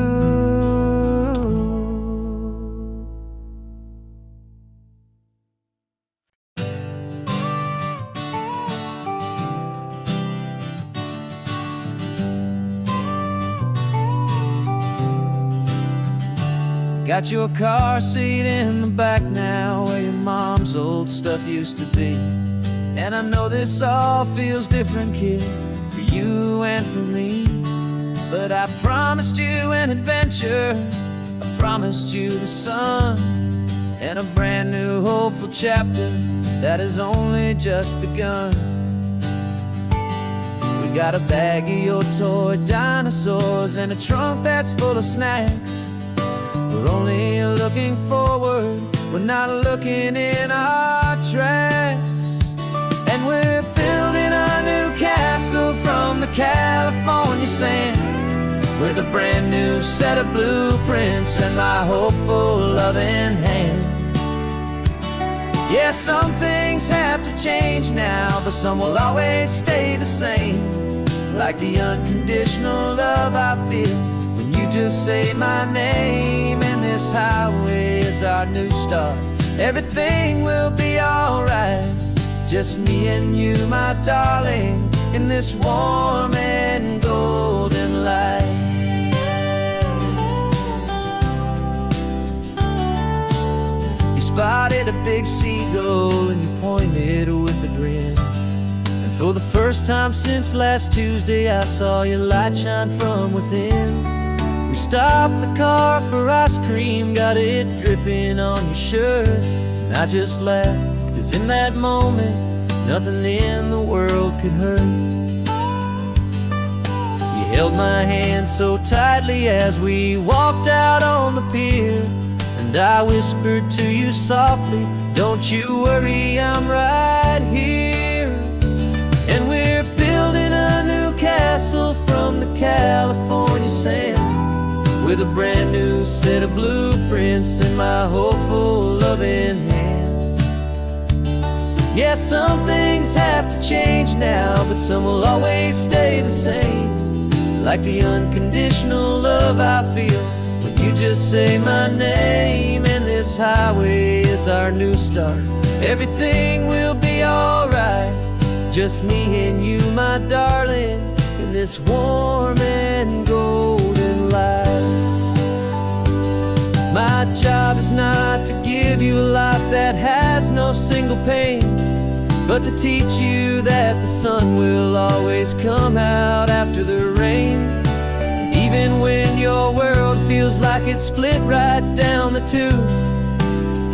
Got your car seat in the back now, where your mom's old stuff used to be. And I know this all feels different, kid, for you and for me. But I promised you an adventure, I promised you the sun, and a brand new hopeful chapter that has only just begun. We got a bag of your toy dinosaurs and a trunk that's full of snacks. We're only looking forward, we're not looking in our tracks. And we're building a new castle from the California sand, with a brand new set of blueprints and my hopeful loving hand. Yeah, some things have to change now, but some will always stay the same, like the unconditional love I feel when you just say my name. And this highway is our new start, everything will be alright. Just me and you, my darling, in this warm and golden light. You spotted a big seagull and you pointed with a grin. And for the first time since last Tuesday, I saw your light shine from within. We stopped the car for ice cream, got it dripping on your shirt. And I just laughed, 'cause in that moment, nothing in the world could hurt. You held my hand so tightly as we walked out on the pier. And I whispered to you softly, don't you worry, I'm right here. And we're building a new castle from the California sand, with a brand new set of blueprints in my hopeful, loving hand. Yeah, some things have to change now, but some will always stay the same. Like the unconditional love I feel when you just say my name. And this highway is our new start. Everything will be alright, just me and you, my darling, in this warm and golden light. My job is not to give you a life that has no single pain, but to teach you that the sun will always come out after the rain. Even when your world feels like it's split right down the two,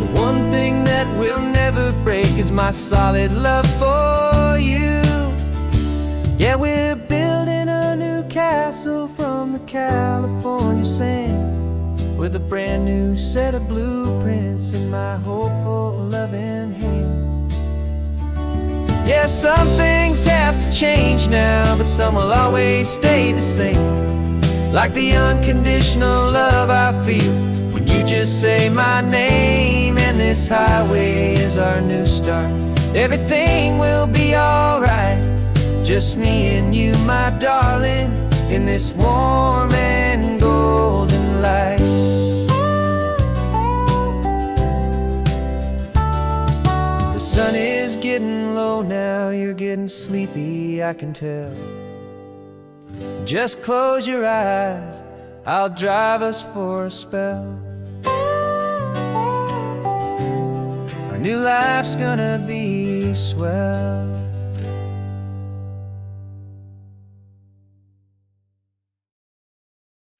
the one thing that will never break is my solid love for you. Yeah, we're building a new castle from the California sand, with a brand new set of blueprints in my hopeful, loving hand. Yeah, some things have to change now, but some will always stay the same. Like the unconditional love I feel when you just say my name. And this highway is our new start. Everything will be alright, just me and you, my darling, in this warm and golden light. The sun is getting low now, you're getting sleepy, I can tell. Just close your eyes, I'll drive us for a spell. Our new life's gonna be swell.